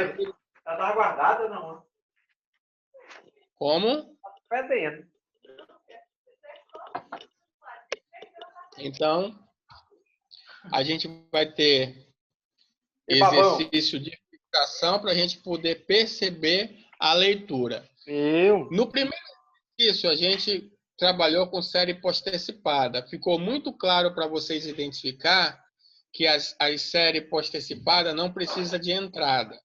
Ela tá guardada, não?
Como?
Fedendo.
Então, a gente vai ter exercício de fixação para a gente poder perceber a leitura. No primeiro exercício, a gente trabalhou com série postecipada. Ficou muito claro para vocês identificar que as série postecipada não precisa de entrada.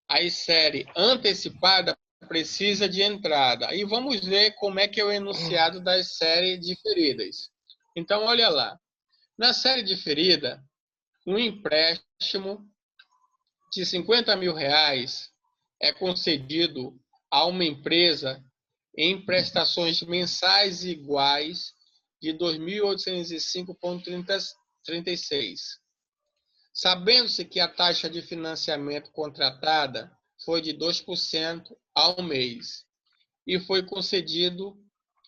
A série antecipada precisa de entrada. E vamos ver como é que é o enunciado das séries diferidas. Então, olha lá. Na série diferida, um empréstimo de R$50 mil é concedido a uma empresa em prestações mensais iguais de R$ 2.805,36. Sabendo-se que a taxa de financiamento contratada foi de 2% ao mês e foi concedido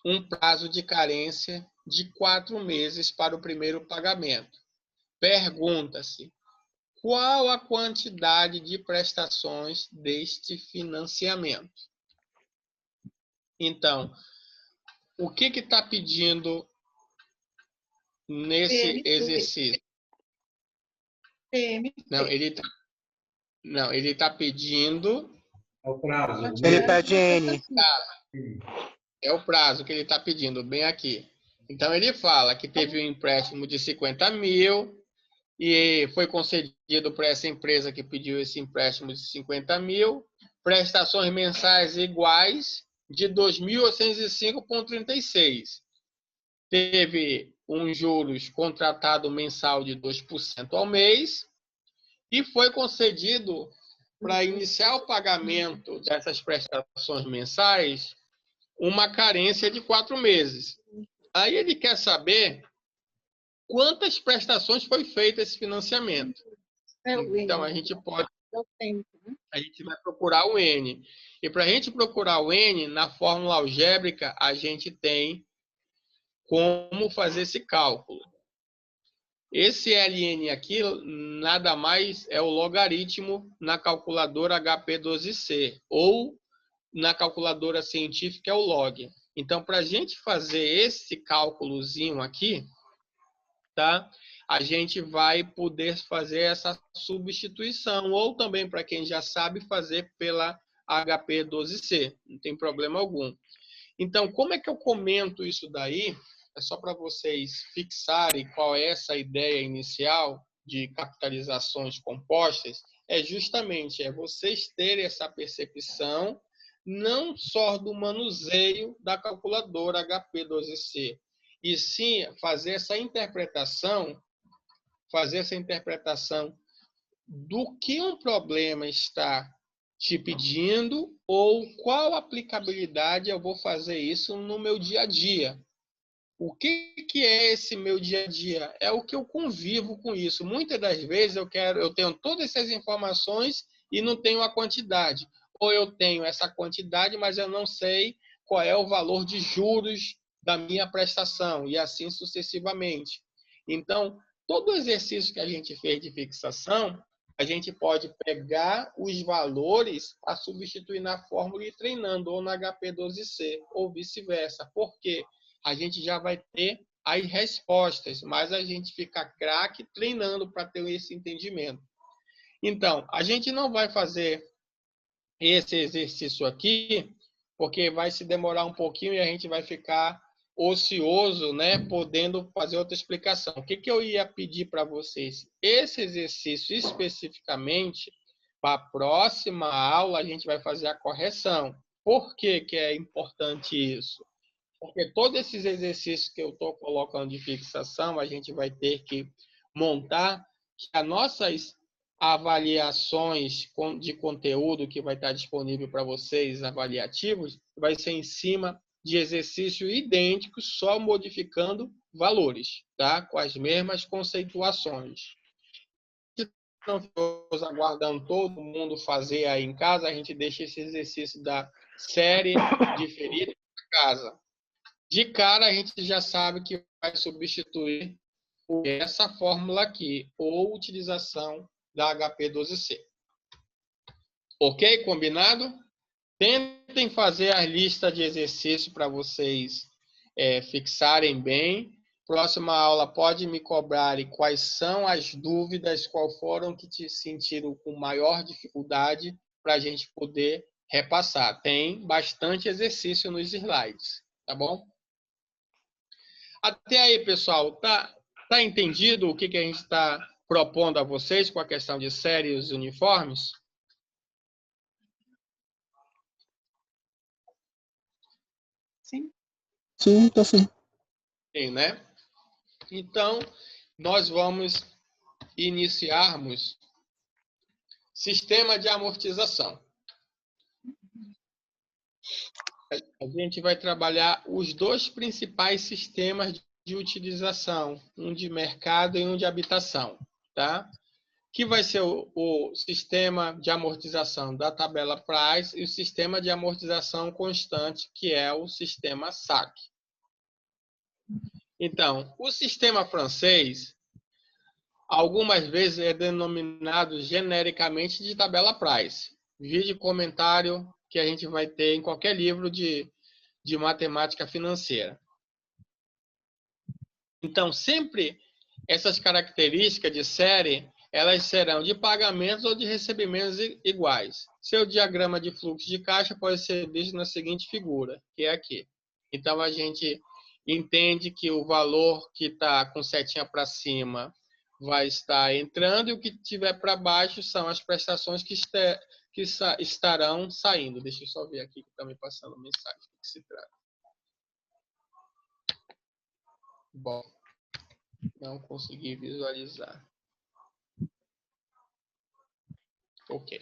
um prazo de carência de 4 meses para o primeiro pagamento. Pergunta-se: qual a quantidade de prestações deste financiamento? Então, o que está pedindo nesse exercício? Não, ele está pedindo...
É o prazo.
Ele pede N.
É o prazo que ele está pedindo, bem aqui. Então, ele fala que teve um empréstimo de 50 mil e foi concedido para essa empresa que pediu esse empréstimo de 50 mil, prestações mensais iguais de 2.805,36. Teve um juros contratado mensal de 2% ao mês e foi concedido para iniciar o pagamento dessas prestações mensais uma carência de 4 meses. Aí ele quer saber quantas prestações foi feito esse financiamento. Então, a gente vai procurar o N. E para a gente procurar o N, na fórmula algébrica, a gente tem como fazer esse cálculo. Esse LN aqui, nada mais é o logaritmo na calculadora HP12C, ou na calculadora científica é o log. Então, para a gente fazer esse cálculozinho aqui, tá? A gente vai poder fazer essa substituição, ou também, para quem já sabe, fazer pela HP12C, não tem problema algum. Então, como é que eu comento isso daí? É só para vocês fixarem qual é essa ideia inicial de capitalizações compostas, é justamente vocês terem essa percepção não só do manuseio da calculadora HP12C, e sim fazer essa interpretação do que um problema está te pedindo ou qual aplicabilidade eu vou fazer isso no meu dia a dia. O que é esse meu dia a dia? É o que eu convivo com isso. Muitas das vezes eu tenho todas essas informações e não tenho a quantidade. Ou eu tenho essa quantidade, mas eu não sei qual é o valor de juros da minha prestação, e assim sucessivamente. Então, todo exercício que a gente fez de fixação, a gente pode pegar os valores para substituir na fórmula e ir treinando, ou na HP12C, ou vice-versa. Porque a gente já vai ter as respostas, mas a gente fica craque treinando para ter esse entendimento. Então, a gente não vai fazer esse exercício aqui, porque vai se demorar um pouquinho e a gente vai ficar ocioso, né, podendo fazer outra explicação. O que eu ia pedir para vocês? Esse exercício especificamente, para a próxima aula, a gente vai fazer a correção. Por que é importante isso? Porque todos esses exercícios que eu estou colocando de fixação, a gente vai ter que montar que as nossas avaliações de conteúdo que vai estar disponível para vocês, avaliativos, vai ser em cima de exercícios idênticos, só modificando valores, tá? Com as mesmas conceituações. Se não estamos aguardando todo mundo fazer aí em casa, a gente deixa esse exercício da série diferida para casa. De cara, a gente já sabe que vai substituir essa fórmula aqui, ou utilização da HP12C. Ok? Combinado? Tentem fazer a lista de exercícios para vocês fixarem bem. Próxima aula pode me cobrarem quais são as dúvidas, qual foram que te sentiram com maior dificuldade para a gente poder repassar. Tem bastante exercício nos slides, tá bom? Até aí, pessoal, tá entendido o que a gente está propondo a vocês com a questão de séries e uniformes?
Sim.
Sim, tá sim.
Sim, né? Então, nós vamos iniciarmos sistema de amortização. A gente vai trabalhar os dois principais sistemas de utilização, um de mercado e um de habitação, tá? Que vai ser o sistema de amortização da tabela Price e o sistema de amortização constante, que é o sistema SAC. Então, o sistema francês, algumas vezes é denominado genericamente de tabela Price. Vídeo comentário que a gente vai ter em qualquer livro de matemática financeira. Então, sempre essas características de série, elas serão de pagamentos ou de recebimentos iguais. Seu diagrama de fluxo de caixa pode ser visto na seguinte figura, que é aqui. Então, a gente entende que o valor que está com setinha para cima vai estar entrando e o que tiver para baixo são as prestações que estarão saindo. Deixa eu só ver aqui que está me passando mensagem. O que se trata? Bom, não consegui visualizar. Ok.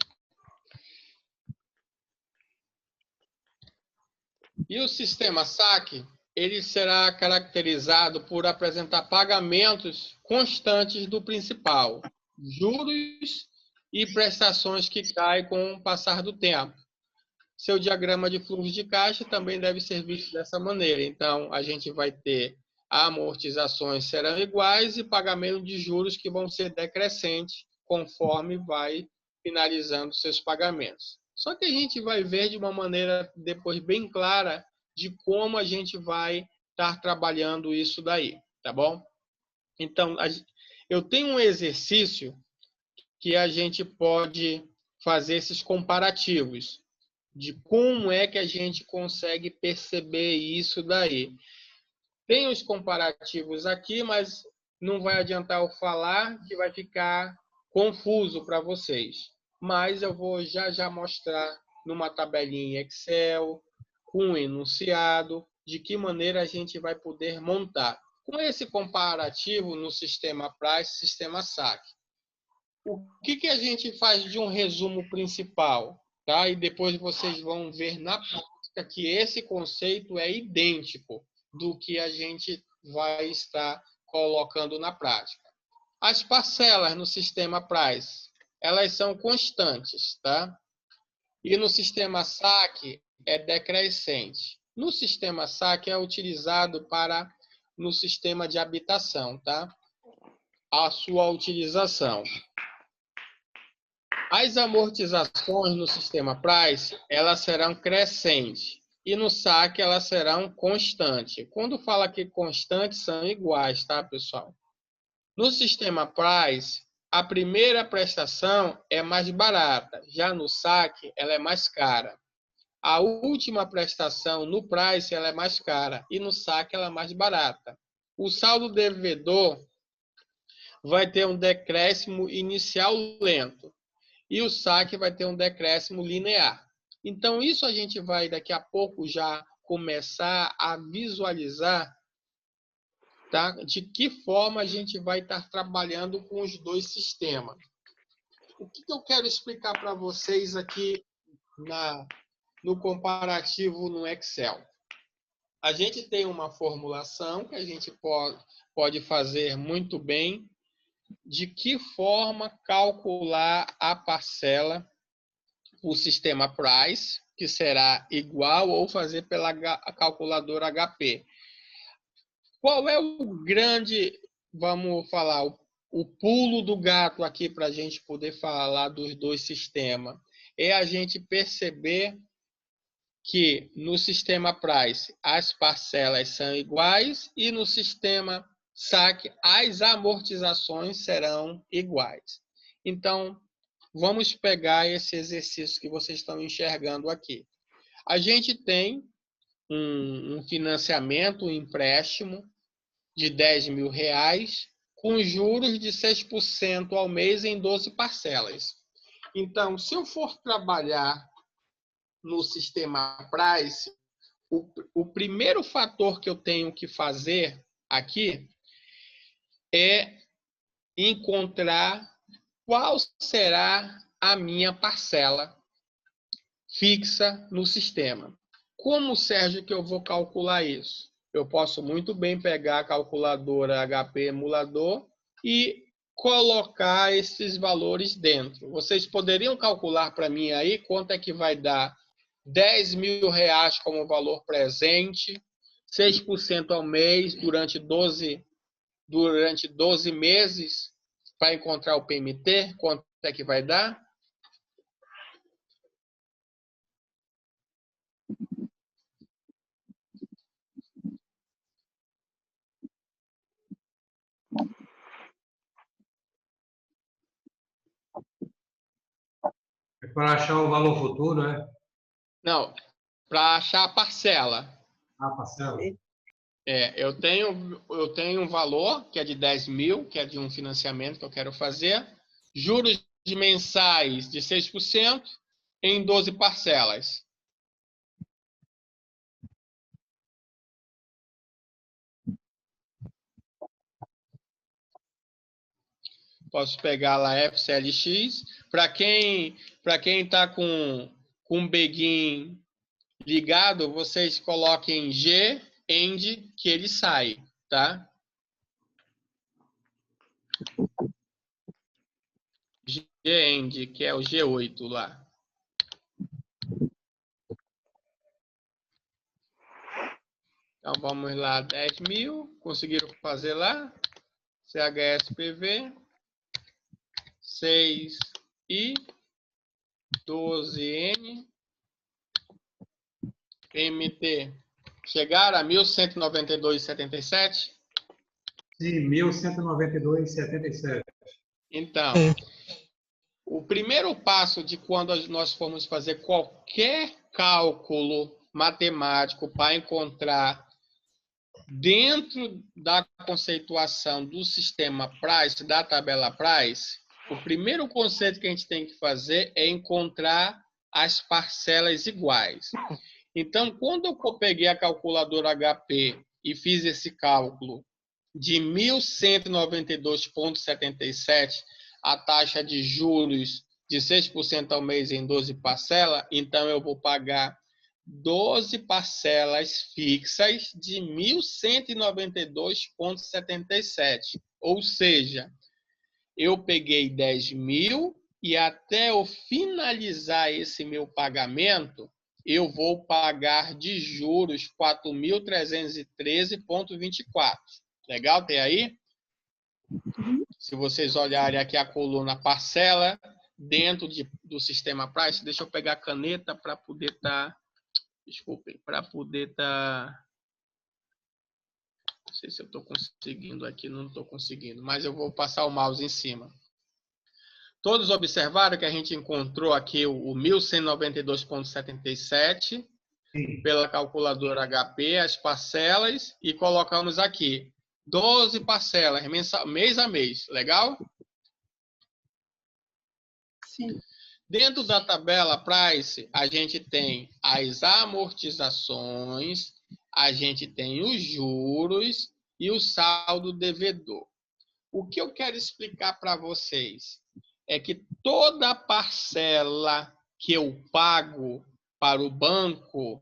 E o sistema SAC, ele será caracterizado por apresentar pagamentos constantes do principal, juros e prestações que caem com o passar do tempo. Seu diagrama de fluxo de caixa também deve ser visto dessa maneira. Então, a gente vai ter amortizações serão iguais e pagamento de juros que vão ser decrescentes conforme vai finalizando seus pagamentos. Só que a gente vai ver de uma maneira depois bem clara de como a gente vai estar trabalhando isso daí, tá bom? Então, eu tenho um exercício que a gente pode fazer esses comparativos de como é que a gente consegue perceber isso daí. Tem os comparativos aqui, mas não vai adiantar eu falar, que vai ficar confuso para vocês. Mas eu vou já mostrar numa tabelinha Excel, com um enunciado, de que maneira a gente vai poder montar. Com esse comparativo no sistema Price, sistema SAC. O que a gente faz de um resumo principal? Tá? E depois vocês vão ver na prática que esse conceito é idêntico do que a gente vai estar colocando na prática. As parcelas no sistema Price, elas são constantes, tá? E no sistema SAC é decrescente. No sistema SAC é utilizado no sistema de habitação, tá? a sua utilização. As amortizações no sistema Price, elas serão crescentes. E no saque, elas serão constantes. Quando fala que constantes, são iguais, tá, pessoal? No sistema Price, a primeira prestação é mais barata. Já no saque, ela é mais cara. A última prestação no Price, ela é mais cara. E no saque, ela é mais barata. O saldo devedor vai ter um decréscimo inicial lento. E o saque vai ter um decréscimo linear. Então, isso a gente vai, daqui a pouco, já começar a visualizar, tá? De que forma a gente vai estar trabalhando com os dois sistemas. O que eu quero explicar para vocês aqui no comparativo no Excel? A gente tem uma formulação que a gente pode fazer muito bem de que forma calcular a parcela, o sistema Price, que será igual ou fazer pela calculadora HP. Qual é o grande, vamos falar, o pulo do gato aqui para a gente poder falar dos dois sistemas? É a gente perceber que no sistema Price as parcelas são iguais e no sistema saque as amortizações serão iguais. Então, vamos pegar esse exercício que vocês estão enxergando aqui. A gente tem um financiamento, um empréstimo de R$10.000 com juros de 6% ao mês em 12 parcelas. Então, se eu for trabalhar no sistema Price, o primeiro fator que eu tenho que fazer aqui é encontrar qual será a minha parcela fixa no sistema. Como, Sérgio, que eu vou calcular isso? Eu posso muito bem pegar a calculadora HP emulador e colocar esses valores dentro. Vocês poderiam calcular para mim aí quanto é que vai dar R$10.000 como valor presente, 6% ao mês durante 12 meses para encontrar o PMT? Quanto é que vai dar?
É para achar o valor futuro, é?
Não, para achar a parcela.
A parcela.
Eu tenho um valor que é de 10.000, que é de um financiamento que eu quero fazer, juros mensais de 6% em 12 parcelas. Posso pegar lá FCLX. Para quem está com o Begin ligado, vocês coloquem GEND que ele sai, tá? GEND, que é o G8 lá. Então vamos lá, 10.000, conseguiram fazer lá? CHSPV, 6I, 12N, MT. Chegaram a 1.192,77?
Sim, 1.192,77.
Então, o primeiro passo de quando nós formos fazer qualquer cálculo matemático para encontrar dentro da conceituação do sistema Price, da tabela Price, o primeiro conceito que a gente tem que fazer é encontrar as parcelas iguais. Então, quando eu peguei a calculadora HP e fiz esse cálculo de 1.192,77, a taxa de juros de 6% ao mês em 12 parcelas, então eu vou pagar 12 parcelas fixas de 1.192,77. Ou seja, eu peguei 10.000 e até eu finalizar esse meu pagamento, eu vou pagar de juros 4.313,24. Legal? Tem aí? Se vocês olharem aqui a coluna parcela, dentro do sistema Price, deixa eu pegar a caneta para poder estar... desculpem, para poder estar... não sei se eu estou conseguindo aqui, não estou conseguindo, mas eu vou passar o mouse em cima. Todos observaram que a gente encontrou aqui o 1192,77 pela calculadora HP, as parcelas, e colocamos aqui 12 parcelas, mês a mês. Legal?
Sim.
Dentro da tabela Price, a gente tem as amortizações, a gente tem os juros e o saldo devedor. O que eu quero explicar para vocês é que toda parcela que eu pago para o banco,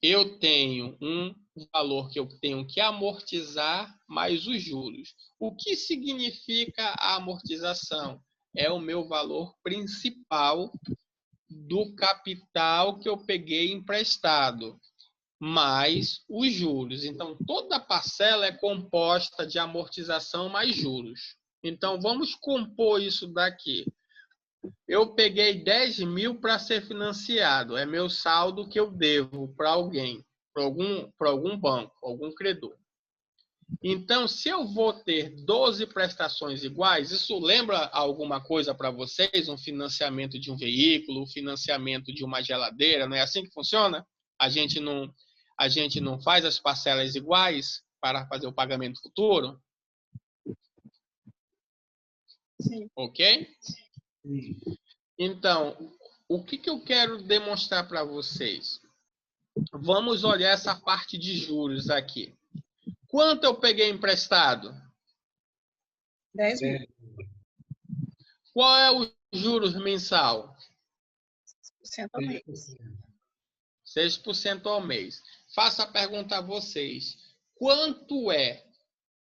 eu tenho um valor que eu tenho que amortizar mais os juros. O que significa a amortização? É o meu valor principal do capital que eu peguei emprestado, mais os juros. Então, toda parcela é composta de amortização mais juros. Então, vamos compor isso daqui. Eu peguei 10 mil para ser financiado. É meu saldo que eu devo para alguém, para algum banco, algum credor. Então, se eu vou ter 12 prestações iguais, isso lembra alguma coisa para vocês? Um financiamento de um veículo, um financiamento de uma geladeira, não é assim que funciona? A gente não faz as parcelas iguais para fazer o pagamento futuro?
Sim.
Ok? Então, o que eu quero demonstrar para vocês? Vamos olhar essa parte de juros aqui. Quanto eu peguei emprestado?
10 mil.
Qual é o juros mensal?
100% ao mês.
6% ao mês. Faço a pergunta a vocês. Quanto é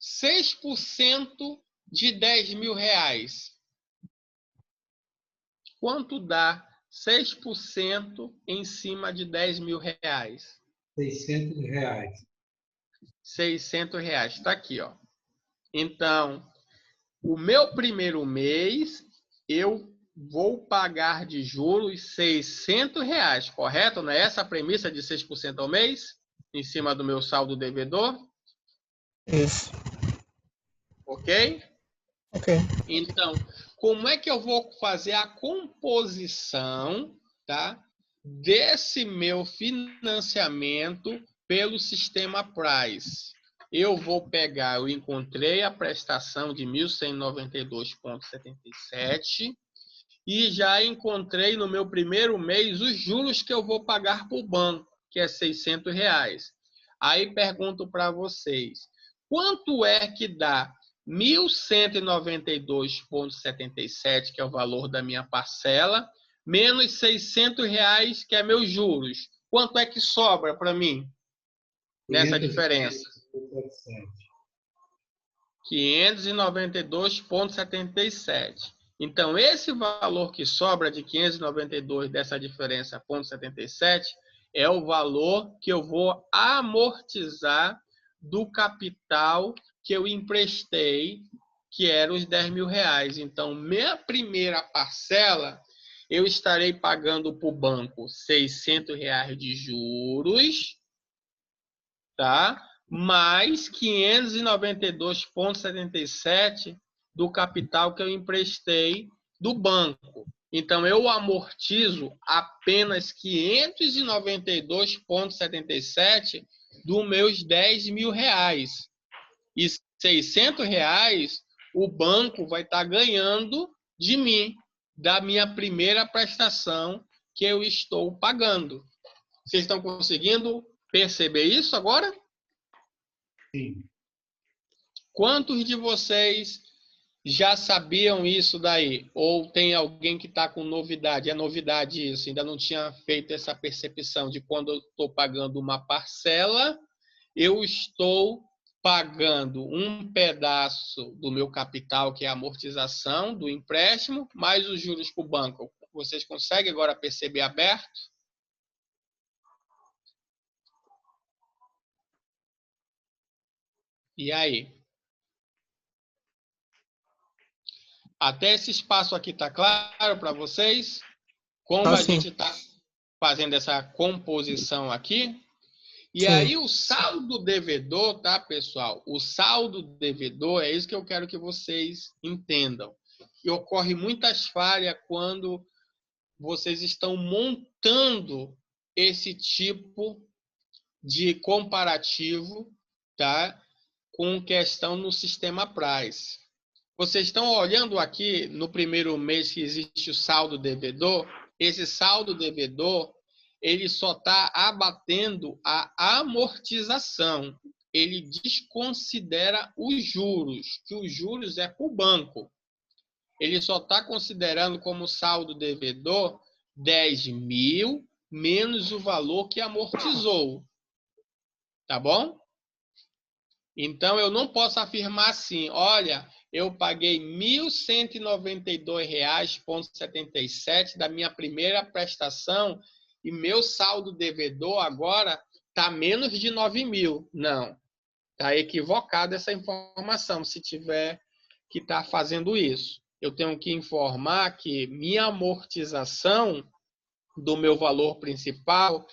6% de 10 mil reais? Quanto dá 6% em cima de 10 mil reais?
R$ 600.
600 reais. Está aqui, ó. Então, o meu primeiro mês, eu vou pagar de juros 600 reais, correto? Não é essa a premissa de 6% ao mês? Em cima do meu saldo devedor?
Isso.
Ok?
Ok.
Então, como é que eu vou fazer a composição, tá, desse meu financiamento pelo sistema Price? Eu vou pegar, eu encontrei a prestação de 1.192,77 e já encontrei no meu primeiro mês os juros que eu vou pagar para o banco, que é 600 reais. Aí pergunto para vocês, quanto é que dá 1.192,77, que é o valor da minha parcela, menos 600 reais, que é meus juros? Quanto é que sobra para mim nessa diferença? 592,77. Então, esse valor que sobra de 592 dessa diferença, 0,77, é o valor que eu vou amortizar do capital que eu emprestei, que era os 10 mil reais. Então, minha primeira parcela, eu estarei pagando para o banco 600 reais de juros, tá? Mais 592,77 do capital que eu emprestei do banco. Então, eu amortizo apenas 592,77 dos meus 10 mil reais. E 600 reais o banco vai estar ganhando de mim, da minha primeira prestação que eu estou pagando. Vocês estão conseguindo perceber isso agora?
Sim.
Quantos de vocês já sabiam isso daí? Ou tem alguém que está com novidade? É novidade isso, ainda não tinha feito essa percepção de quando eu estou pagando uma parcela, eu estou pagando um pedaço do meu capital, que é a amortização do empréstimo, mais os juros para o banco. Vocês conseguem agora perceber aberto? E aí? Até esse espaço aqui está claro para vocês? Como
Tá
a
sim.
gente está fazendo essa composição aqui? E
Sim.
aí o saldo devedor, tá, pessoal? O saldo devedor é isso que eu quero que vocês entendam. E ocorre muitas falhas quando vocês estão montando esse tipo de comparativo, tá? Com questão no sistema Price. Vocês estão olhando aqui no primeiro mês que existe o saldo devedor. Esse saldo devedor, ele só está abatendo a amortização. Ele desconsidera os juros, que os juros é para o banco. Ele só está considerando como saldo devedor 10 mil menos o valor que amortizou. Tá bom? Então, eu não posso afirmar assim, olha, eu paguei R$ 1.192,77 da minha primeira prestação e meu saldo devedor agora está menos de 9 mil. Não, está equivocada essa informação, se tiver que estar fazendo isso. Eu tenho que informar que minha amortização do meu valor principal,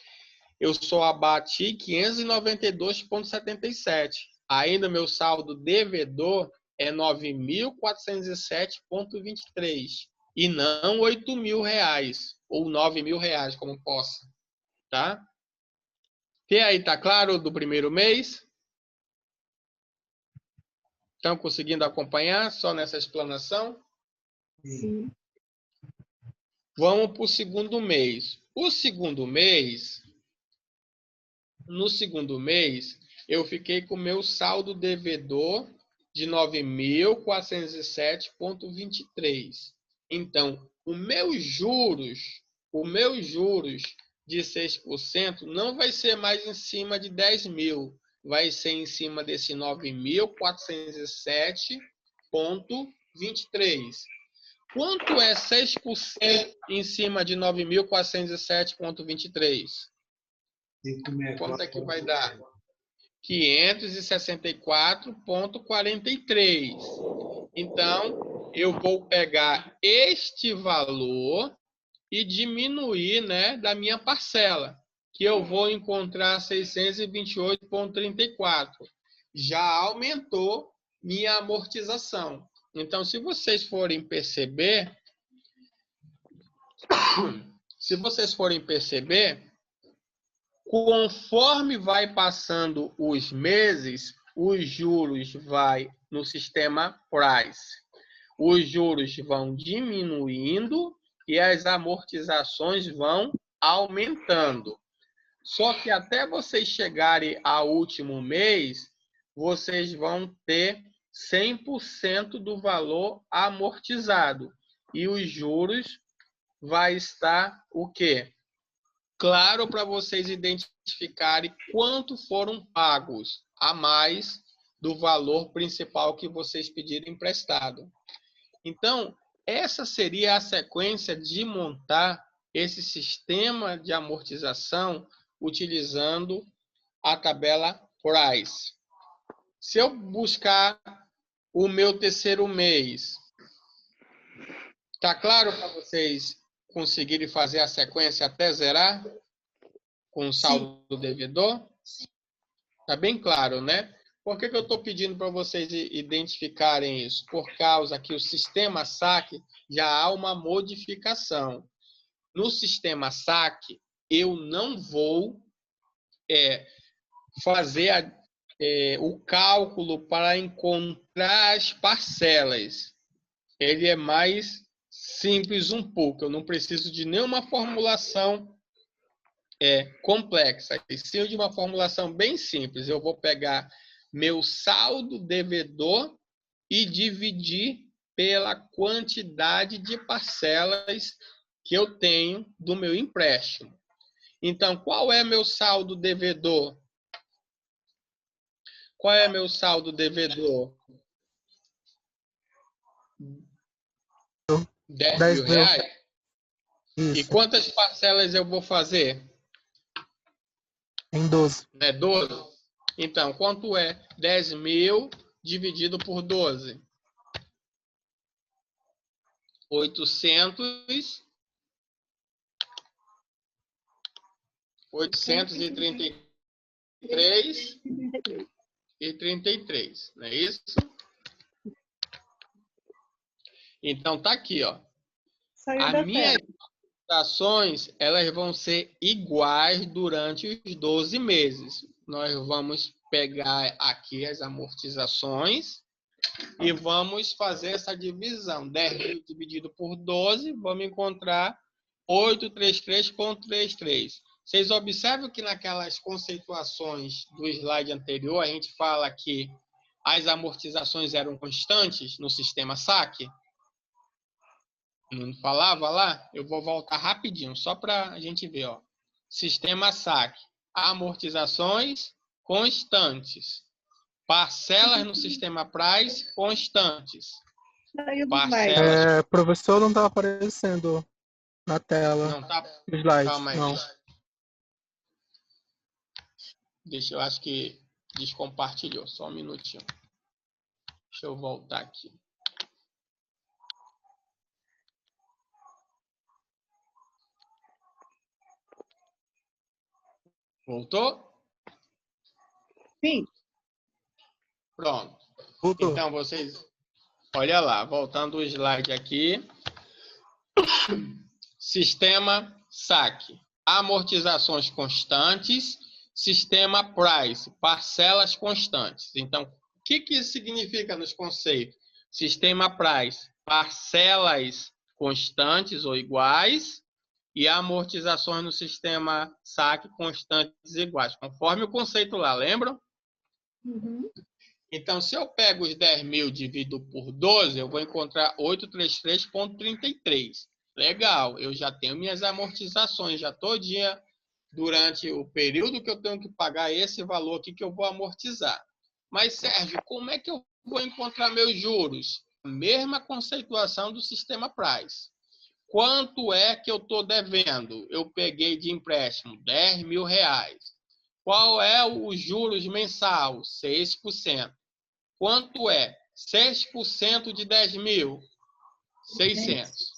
eu só abati 592,77. Ainda meu saldo devedor é 9.407,23 e não R$8.000 ou R$9.000, como possa, tá? E aí, tá claro do primeiro mês? Estão conseguindo acompanhar só nessa explanação?
Sim.
Vamos para o segundo mês. O segundo mês, no segundo mês, eu fiquei com o meu saldo devedor de 9.407,23. Então, os meus juros de 6% não vai ser mais em cima de 10 mil, vai ser em cima desse 9.407,23. Quanto é 6% em cima de 9.407,23? Quanto é que vai dar? 564,43. Então, eu vou pegar este valor e diminuir, né, da minha parcela, que eu vou encontrar 628,34. Já aumentou minha amortização. Então, se vocês forem perceber, conforme vai passando os meses, os juros vai no sistema Price. Os juros vão diminuindo e as amortizações vão aumentando. Só que até vocês chegarem ao último mês, vocês vão ter 100% do valor amortizado. E os juros vai estar o quê? Claro, para vocês identificarem quanto foram pagos a mais do valor principal que vocês pediram emprestado. Então, essa seria a sequência de montar esse sistema de amortização utilizando a tabela Price. Se eu buscar o meu terceiro mês, tá claro para vocês conseguirem fazer a sequência até zerar com o saldo devedor? Tá bem claro, né? Por que eu estou pedindo para vocês identificarem isso? Por causa que o sistema SAC já há uma modificação. No sistema SAC, eu não vou fazer o cálculo para encontrar as parcelas. Ele é mais simples um pouco. Eu não preciso de nenhuma formulação complexa. E sim de uma formulação bem simples. Eu vou pegar meu saldo devedor e dividir pela quantidade de parcelas que eu tenho do meu empréstimo. Então, qual é meu saldo devedor? Qual é meu saldo devedor? 10 mil reais?
Isso.
E quantas parcelas eu vou fazer?
Em 12.
12? Então, quanto é 10 mil dividido por 12? 833,33, não é isso? Então, tá aqui, ó.
Saiu
As
da
minhas
tela.
ações, elas vão ser iguais durante os 12 meses. Nós vamos pegar aqui as amortizações e vamos fazer essa divisão. 10.000 dividido por 12, vamos encontrar 833,33. Vocês observam que naquelas conceituações do slide anterior, a gente fala que as amortizações eram constantes no sistema SAC? Não falava lá? Eu vou voltar rapidinho, só para a gente ver. Ó. Sistema SAC. Amortizações constantes. Parcelas no sistema Price constantes.
Saiu do
Parcelas.
Professor, não está aparecendo na tela.
Não tá.
O slide,
Calma aí.
não.
Deixa eu acho que descompartilhou. Só um minutinho. Deixa eu voltar aqui. Voltou?
Sim.
Pronto.
Voltou.
Então, vocês... Olha lá, voltando o slide aqui. Sistema SAC. Amortizações constantes. Sistema Price. Parcelas constantes. Então, o que isso significa nos conceitos? Sistema Price. Parcelas constantes ou iguais. E amortizações no sistema SAC constantes iguais. Conforme o conceito lá, lembram?
Uhum.
Então, se eu pego os 10.000 e divido por 12, eu vou encontrar 833,33. Legal, eu já tenho minhas amortizações, já todinha durante o período que eu tenho que pagar esse valor aqui que eu vou amortizar. Mas, Sérgio, como é que eu vou encontrar meus juros? A mesma conceituação do sistema Price. Quanto é que eu estou devendo? Eu peguei de empréstimo R$10.000. Qual é os juros mensal? 6%. Quanto é? 6% de 10.000? 600.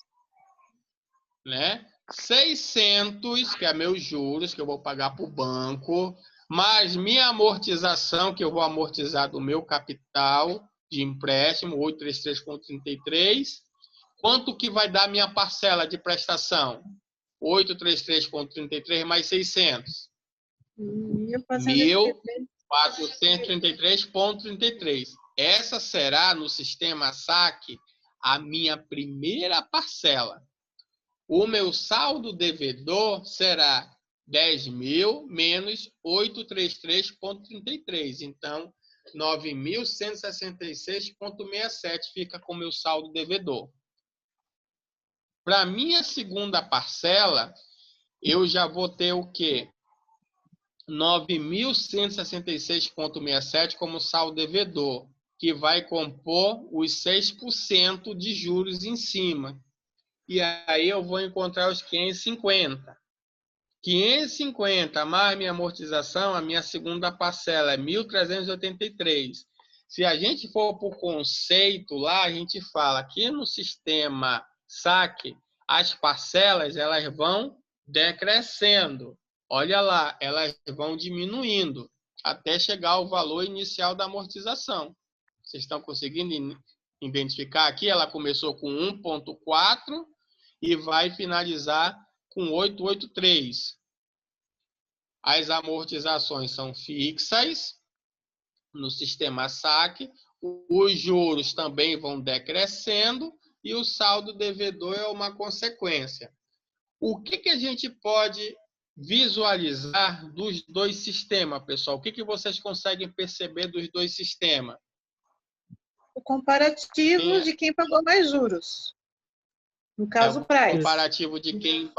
Né? 600, que é meus juros, que eu vou pagar para o banco, mais minha amortização, que eu vou amortizar do meu capital de empréstimo, 833,33. Quanto que vai dar minha parcela de prestação? 833,33 mais 600. 1.433,33. Essa será, no sistema SAC, a minha primeira parcela. O meu saldo devedor será 10.000 menos 833,33. Então, 9.166,67 fica com o meu saldo devedor. Para minha segunda parcela, eu já vou ter o quê? 9.166,67 como saldo devedor, que vai compor os 6% de juros em cima. E aí eu vou encontrar os 550. 550 mais minha amortização, a minha segunda parcela é 1.383. Se a gente for para o conceito lá, a gente fala que no sistema SAC, as parcelas elas vão decrescendo. Olha lá, elas vão diminuindo até chegar ao valor inicial da amortização. Vocês estão conseguindo identificar aqui? Ela começou com 1,4 e vai finalizar com 883. As amortizações são fixas no sistema SAC, os juros também vão decrescendo e o saldo devedor é uma consequência. O que a gente pode visualizar dos dois sistemas, pessoal? O que vocês conseguem perceber dos dois sistemas?
O comparativo de quem pagou mais juros. No caso,
o
Price.
Comparativo de quem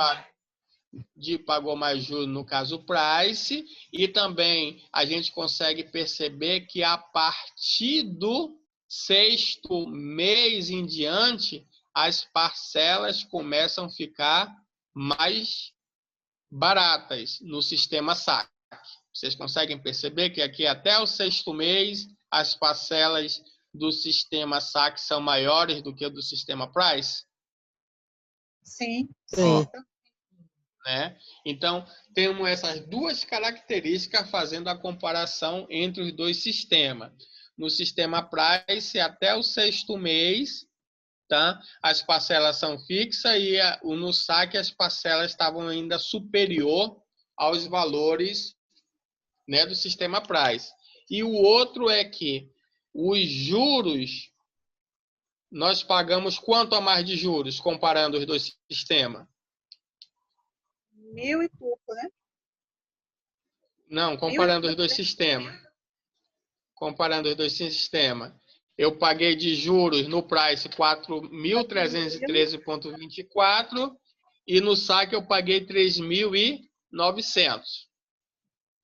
pagou mais juros, no caso, Price. E também a gente consegue perceber que a partir do 6º mês em diante, as parcelas começam a ficar mais baratas no sistema SAC. Vocês conseguem perceber que aqui até o 6º mês, as parcelas do sistema SAC são maiores do que do sistema Price?
Sim,
Sim.
né? Então, temos essas duas características fazendo a comparação entre os dois sistemas. No sistema Price, até o 6º mês, tá? As parcelas são fixas e no saque as parcelas estavam ainda superior aos valores, né, do sistema Price. E o outro é que os juros, nós pagamos quanto a mais de juros comparando os dois sistemas?
1.000 e pouco, né?
Não, comparando os dois sistemas. Comparando os dois sistemas. Eu paguei de juros no Price 4.313,24 e no saque eu paguei 3.900.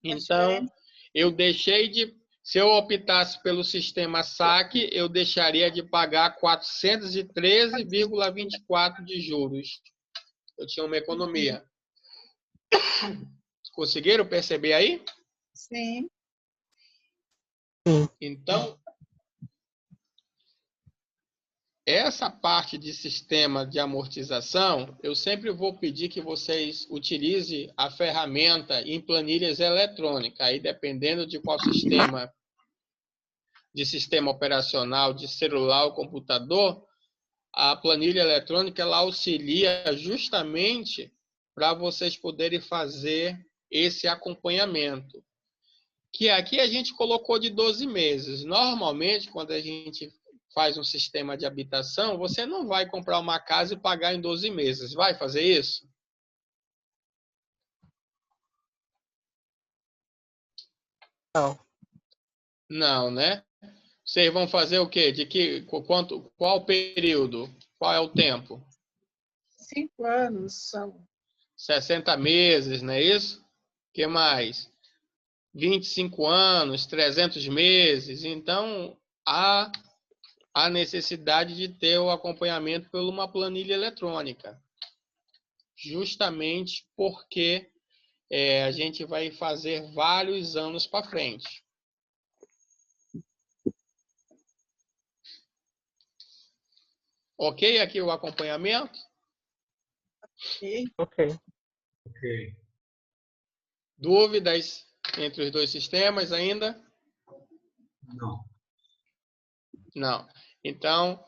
Então, eu deixei de... Se eu optasse pelo sistema saque, eu deixaria de pagar 413,24 de juros. Eu tinha uma economia. Conseguiram perceber aí?
Sim.
Então, essa parte de sistema de amortização, eu sempre vou pedir que vocês utilizem a ferramenta em planilhas eletrônicas. Aí, dependendo de qual sistema, de sistema operacional, de celular ou computador, a planilha eletrônica ela auxilia justamente para vocês poderem fazer esse acompanhamento. Que aqui a gente colocou de 12 meses. Normalmente, quando a gente faz um sistema de habitação, você não vai comprar uma casa e pagar em 12 meses. Vai fazer isso?
Não.
Não, né? Vocês vão fazer o quê? Qual o período? Qual é o tempo?
5 anos são.
60 meses, não é isso? O que mais? 25 anos, 300 meses. Então, há a necessidade de ter o acompanhamento por uma planilha eletrônica. Justamente porque a gente vai fazer vários anos para frente. Ok aqui o acompanhamento?
Ok.
Ok.
Dúvidas entre os dois sistemas ainda?
Não.
Não. Então,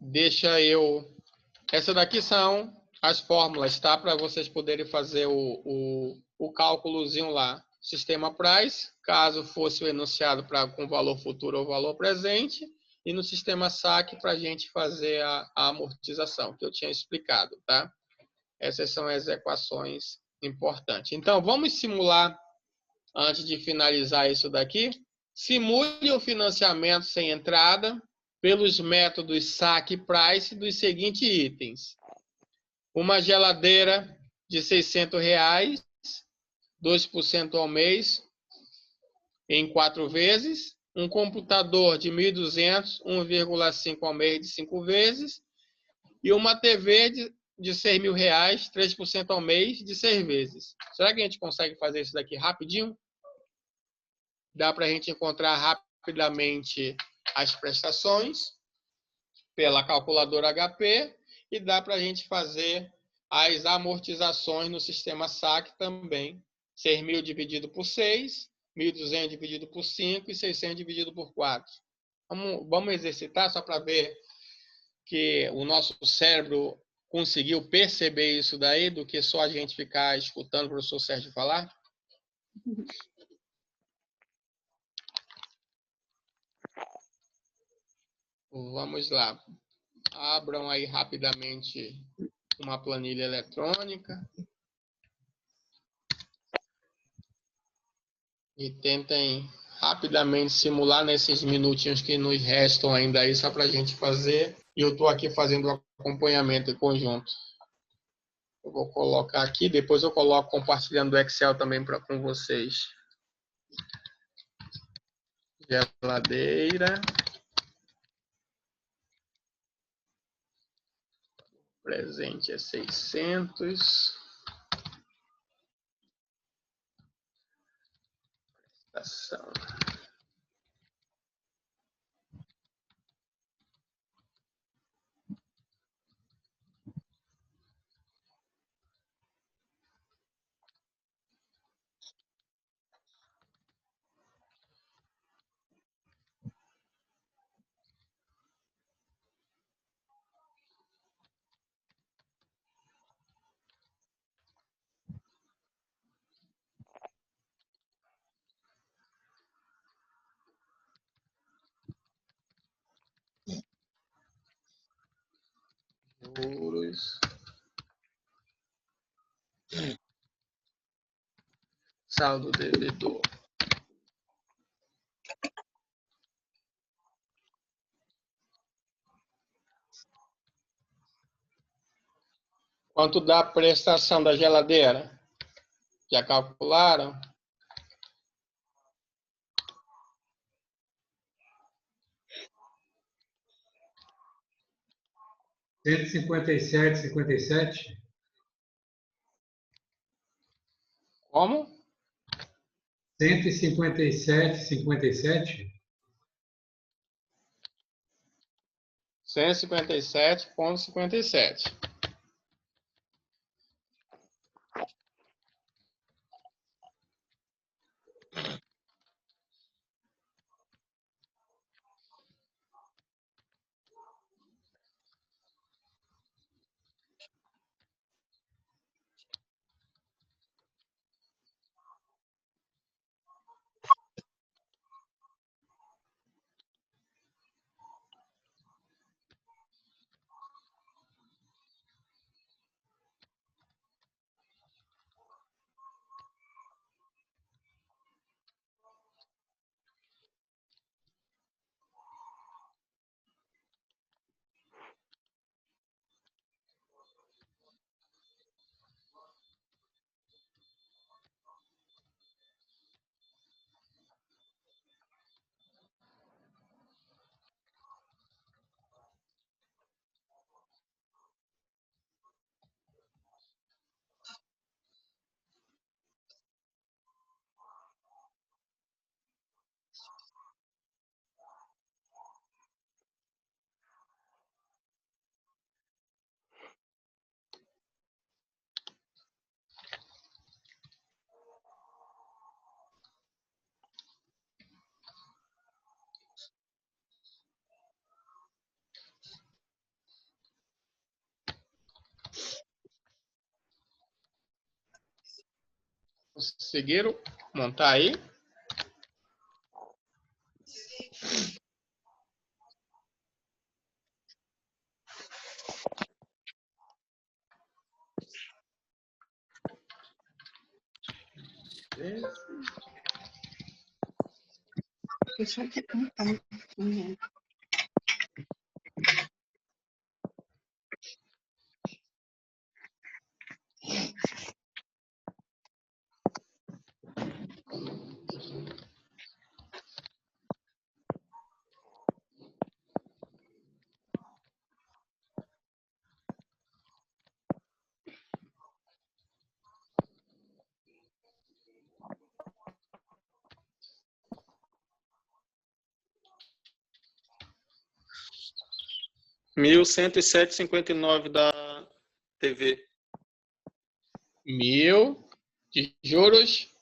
deixa eu... Essas daqui são as fórmulas, tá? Para vocês poderem fazer o cálculozinho lá. Sistema Price, caso fosse o enunciado com valor futuro ou valor presente. E no sistema saque, para a gente fazer a amortização, que eu tinha explicado, tá? Essas são as equações importantes. Então, vamos simular, antes de finalizar isso daqui. Simule o financiamento sem entrada pelos métodos saque e price dos seguintes itens. Uma geladeira de R$600, 2% ao mês, em 4 vezes. Um computador de 1.200, 1,5 ao mês de 5 vezes. E uma TV de R$6.000, 3% ao mês de 6 vezes. Será que a gente consegue fazer isso daqui rapidinho? Dá para a gente encontrar rapidamente as prestações pela calculadora HP e dá para a gente fazer as amortizações no sistema saque também. 6.000 dividido por 6, 1.200 dividido por 5 e 600 dividido por 4. Vamos exercitar só para ver que o nosso cérebro conseguiu perceber isso daí, do que só a gente ficar escutando o professor Sérgio falar? Vamos lá. Abram aí rapidamente uma planilha eletrônica e tentem rapidamente simular nesses minutinhos que nos restam ainda aí, só para a gente fazer. E eu estou aqui fazendo o acompanhamento em conjunto. Eu vou colocar aqui, depois eu coloco compartilhando o Excel também com vocês. Geladeira. Presente é 600. Prestação. valores. Saldo devedor. Quanto dá a prestação da geladeira? Já calcularam?
R$ 157,57.
Como?
157,57.
157,57. Conseguiram montar aí?
Deixa eu te contar.
R$ 1.107,59 da TV.
1.000 de juros.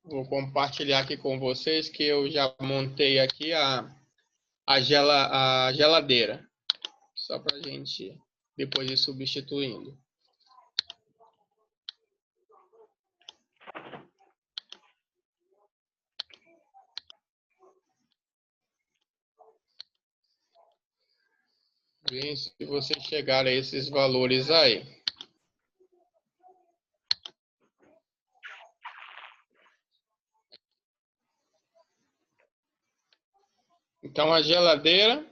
Vou compartilhar aqui com vocês que eu já montei aqui a geladeira. Só para a gente depois ir substituindo. Bem, se você chegar a esses valores aí. Então, a geladeira, R$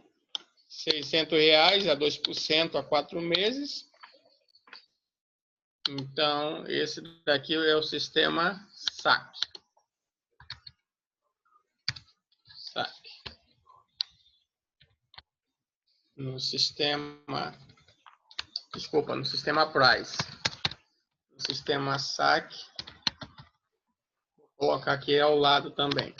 600 a 2% a 4 meses. Então, esse daqui é o sistema SAC. SAC. No sistema Price. No sistema SAC, vou colocar aqui ao lado também.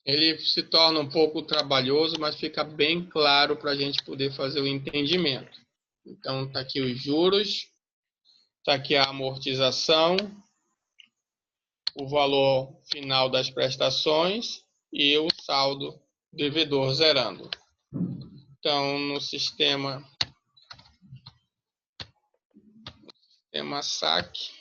Ele se torna um pouco trabalhoso, mas fica bem claro para a gente poder fazer o entendimento. Então, está aqui os juros, está aqui a amortização, o valor final das prestações e o saldo devedor zerando. Então, no sistema SAC,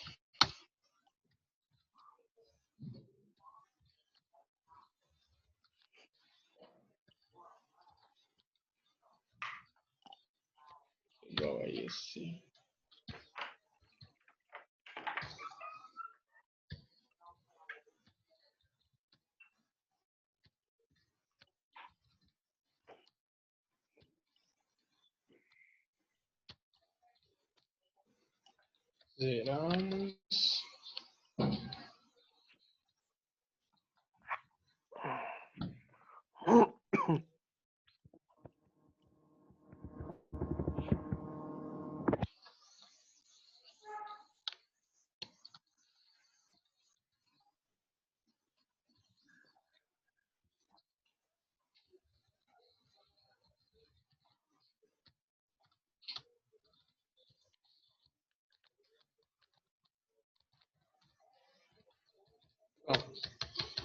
igual a esse. Zeramos.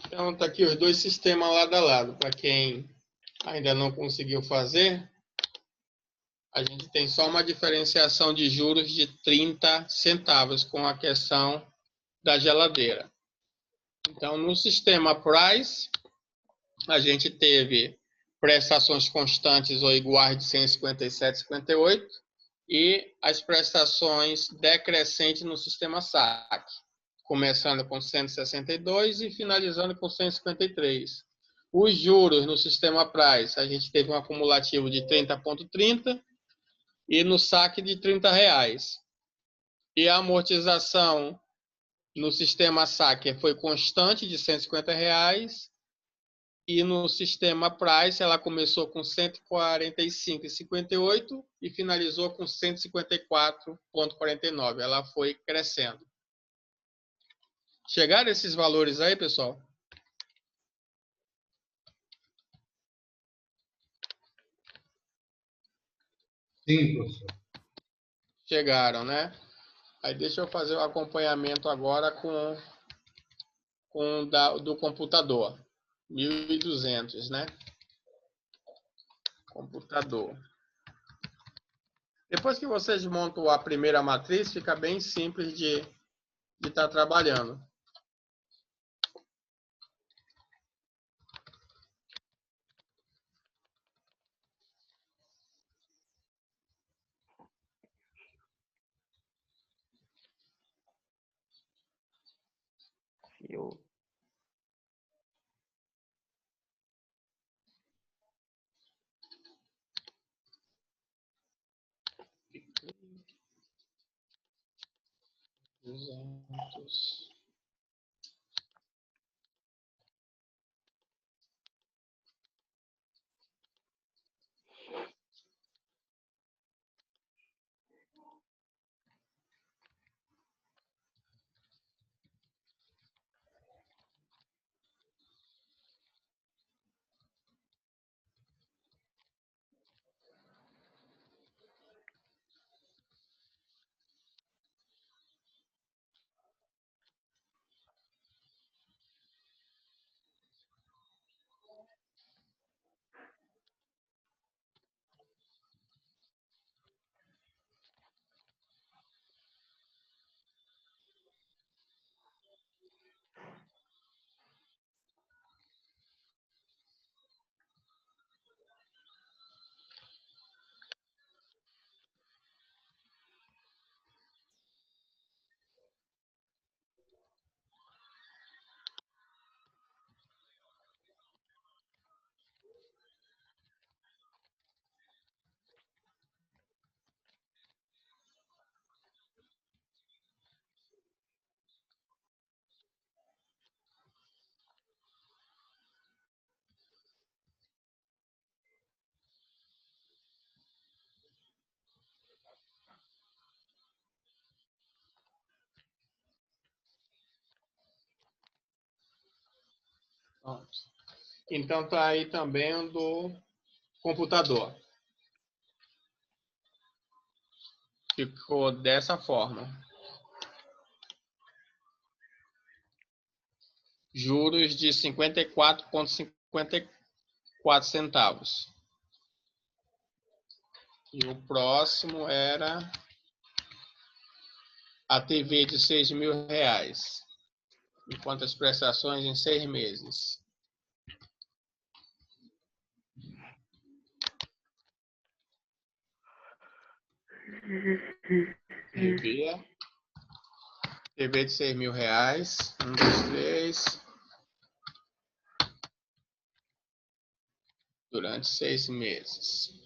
Então, está aqui os dois sistemas lado a lado. Para quem ainda não conseguiu fazer, a gente tem só uma diferenciação de juros de 30 centavos com a questão da geladeira. Então, no sistema Price, a gente teve prestações constantes ou iguais de 157,58 e as prestações decrescentes no sistema SAC, começando com 162 e finalizando com 153. Os juros no sistema Price, a gente teve um acumulativo de 30,30 e no saque de R$ 30. E a amortização no sistema saque foi constante de R$ 150 e no sistema Price ela começou com 145,58 e finalizou com 154,49. Ela foi crescendo. Chegaram esses valores aí, pessoal?
Sim, professor.
Chegaram, né? Aí deixa eu fazer o acompanhamento agora do computador. 1.200, né? Computador. Depois que vocês montam a primeira matriz, fica bem simples de estar trabalhando.
Eu...
Pronto. Então, está aí também o do computador. Ficou dessa forma. Juros de 54,54 centavos. E o próximo era a TV de R$6.000, enquanto as prestações em 6 meses. TV de R$6.000. 1, 2, 3. Durante 6 meses.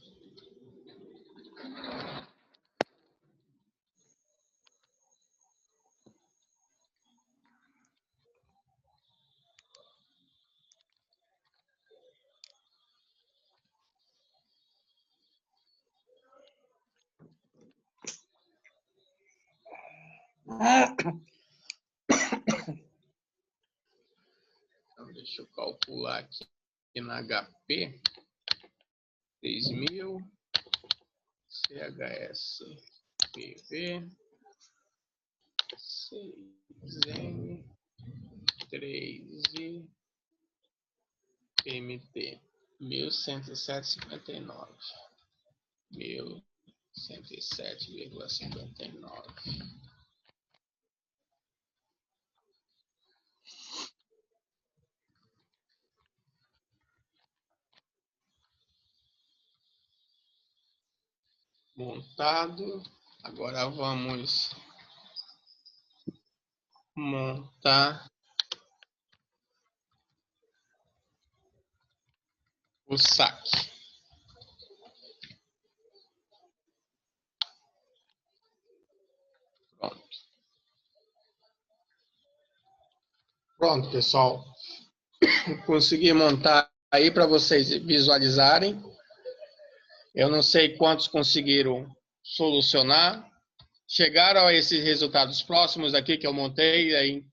Então, deixa eu calcular aqui na HP. 6.000. CHS PV. 6N. 3I. MT. 1.107,59. 1.107,59. Montado. Agora vamos montar o saque. Pronto, pessoal. Consegui montar aí para vocês visualizarem. Eu não sei quantos conseguiram solucionar. Chegaram a esses resultados próximos aqui que eu montei, aí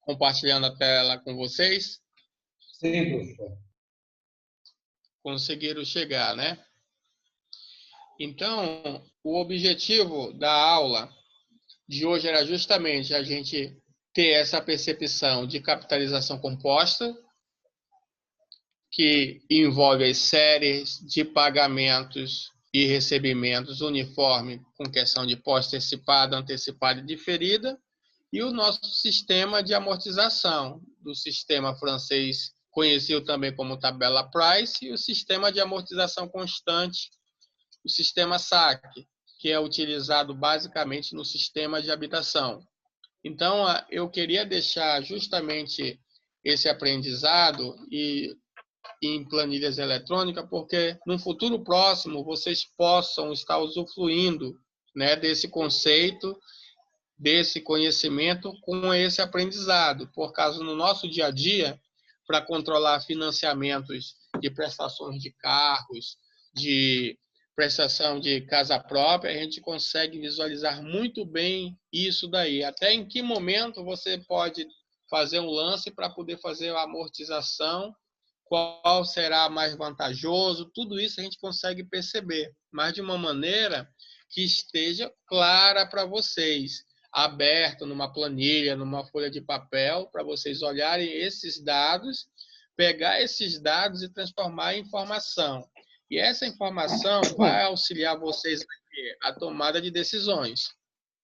compartilhando a tela com vocês.
Sim, professor.
Conseguiram chegar, né? Então, o objetivo da aula de hoje era justamente a gente ter essa percepção de capitalização composta, que envolve as séries de pagamentos e recebimentos uniforme com questão de pós-antecipada, antecipada e diferida, e o nosso sistema de amortização, do sistema francês, conhecido também como tabela Price, e o sistema de amortização constante, o sistema SAC, que é utilizado basicamente no sistema de habitação. Então, eu queria deixar justamente esse aprendizado em planilhas eletrônicas, porque no futuro próximo vocês possam estar usufruindo, né, desse conceito, desse conhecimento com esse aprendizado. Por causa no nosso dia a dia, para controlar financiamentos de prestações de carros, de prestação de casa própria, a gente consegue visualizar muito bem isso daí. Até em que momento você pode fazer um lance para poder fazer a amortização, qual será mais vantajoso, tudo isso a gente consegue perceber, mas de uma maneira que esteja clara para vocês, aberto numa planilha, numa folha de papel, para vocês olharem esses dados, pegar esses dados e transformar em informação. E essa informação vai auxiliar vocês a tomada de decisões.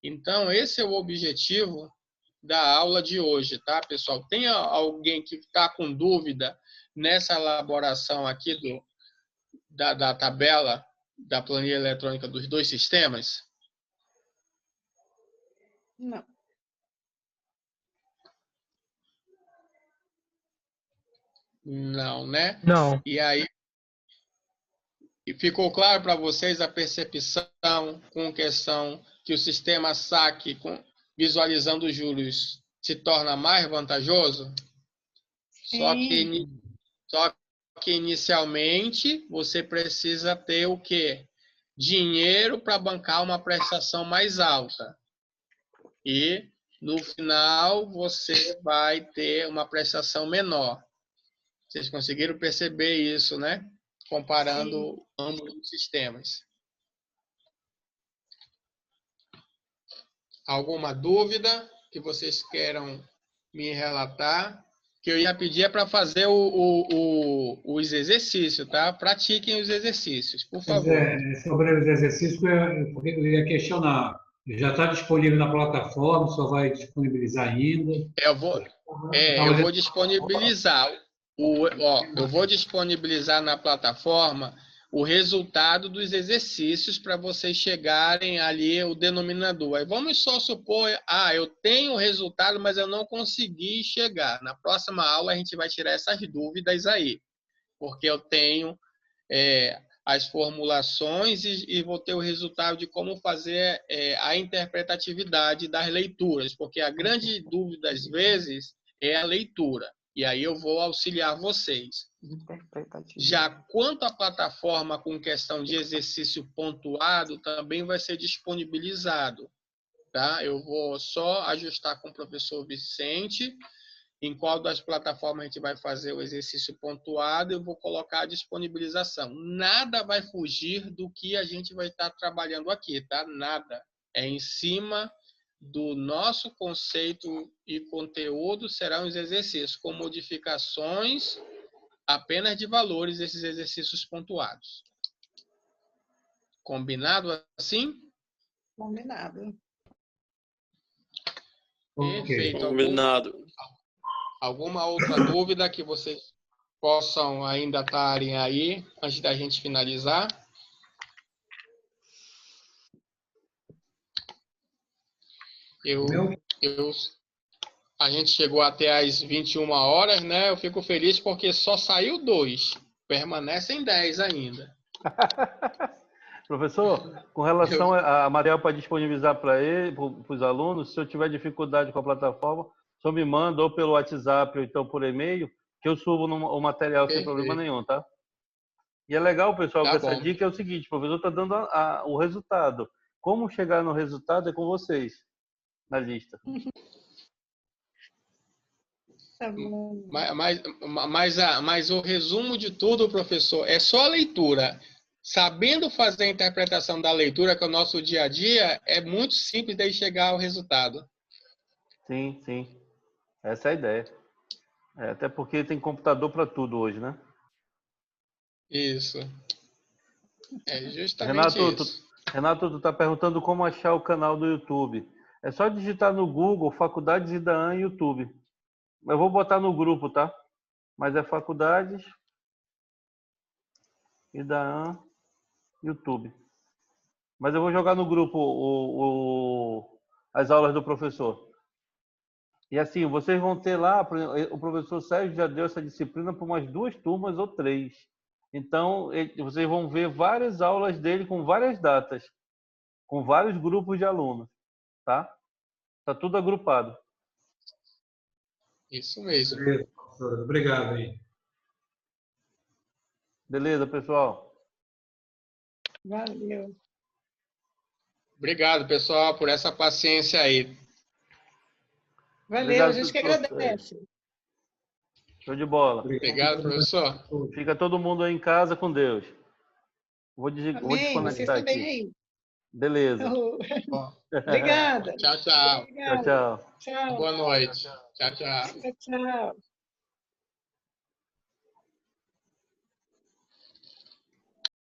Então, esse é o objetivo da aula de hoje, tá, pessoal? Tem alguém que está com dúvida nessa elaboração aqui da tabela da planilha eletrônica dos dois sistemas?
Não.
Não, né?
Não.
E aí, ficou claro para vocês a percepção com questão que o sistema SAC, visualizando os juros, se torna mais vantajoso? Só que inicialmente você precisa ter o quê? Dinheiro para bancar uma prestação mais alta. E no final você vai ter uma prestação menor. Vocês conseguiram perceber isso, né? Comparando ambos os sistemas. Alguma dúvida que vocês queiram me relatar? Que eu ia pedir para fazer os exercícios, tá? Pratiquem os exercícios, por favor.
Sobre os exercícios, eu ia questionar. Já está disponível na plataforma, só vai disponibilizar ainda?
Eu vou disponibilizar. Eu vou disponibilizar na plataforma o resultado dos exercícios para vocês chegarem ali o denominador. Aí vamos só supor, eu tenho o resultado, mas eu não consegui chegar. Na próxima aula a gente vai tirar essas dúvidas aí, porque eu tenho as formulações e vou ter o resultado de como fazer a interpretatividade das leituras, porque a grande dúvida às vezes é a leitura. E aí eu vou auxiliar vocês. Já quanto à plataforma com questão de exercício pontuado, também vai ser disponibilizado. Tá? Eu vou só ajustar com o professor Vicente em qual das plataformas a gente vai fazer o exercício pontuado, eu vou colocar a disponibilização. Nada vai fugir do que a gente vai estar trabalhando aqui, tá? Nada. É em cima do nosso conceito e conteúdo serão os exercícios, com modificações apenas de valores desses exercícios pontuados. Combinado assim?
Combinado.
Perfeito.
Combinado.
Alguma outra dúvida que vocês possam ainda estarem aí, antes da gente finalizar? A gente chegou até às 21 horas, né? Eu fico feliz porque só saiu 2. Permanecem 10 ainda.
Professor, com relação a material para disponibilizar para os alunos, se eu tiver dificuldade com a plataforma, só me manda ou pelo WhatsApp ou então por e-mail, que eu subo o material sem problema nenhum, tá? E é legal, pessoal, que essa dica é o seguinte, o professor está dando o resultado. Como chegar no resultado é com vocês, na lista.
Tá bom.
Mas o resumo de tudo, professor, é só a leitura. Sabendo fazer a interpretação da leitura, que é o nosso dia a dia, é muito simples de chegar ao resultado.
Sim, sim. Essa é a ideia. Até porque tem computador para tudo hoje, né?
Isso. É justamente isso.
Renato, tu tá perguntando como achar o canal do YouTube. É só digitar no Google Faculdades Idaan YouTube. Eu vou botar no grupo, tá? Mas é Faculdades Idaan YouTube. Mas eu vou jogar no grupo as aulas do professor. E assim, vocês vão ter lá, o professor Sérgio já deu essa disciplina para umas 2 turmas ou 3. Então, vocês vão ver várias aulas dele com várias datas, com vários grupos de alunos, tá? Tá tudo agrupado.
Isso mesmo.
Beleza, professor. Obrigado aí.
Beleza, pessoal?
Valeu.
Obrigado, pessoal, por essa paciência aí.
Valeu,
Obrigado,
a gente que
professor.
agradece.
Show de bola.
Obrigado, professor.
Fica todo mundo aí em casa com Deus. Vou
Amém. Vocês
desconectar
também
aqui.
aí.
Beleza.
Obrigada.
Tchau, tchau.
Obrigada.
Tchau, tchau.
Tchau.
Boa noite. Tchau, tchau.
Tchau, tchau.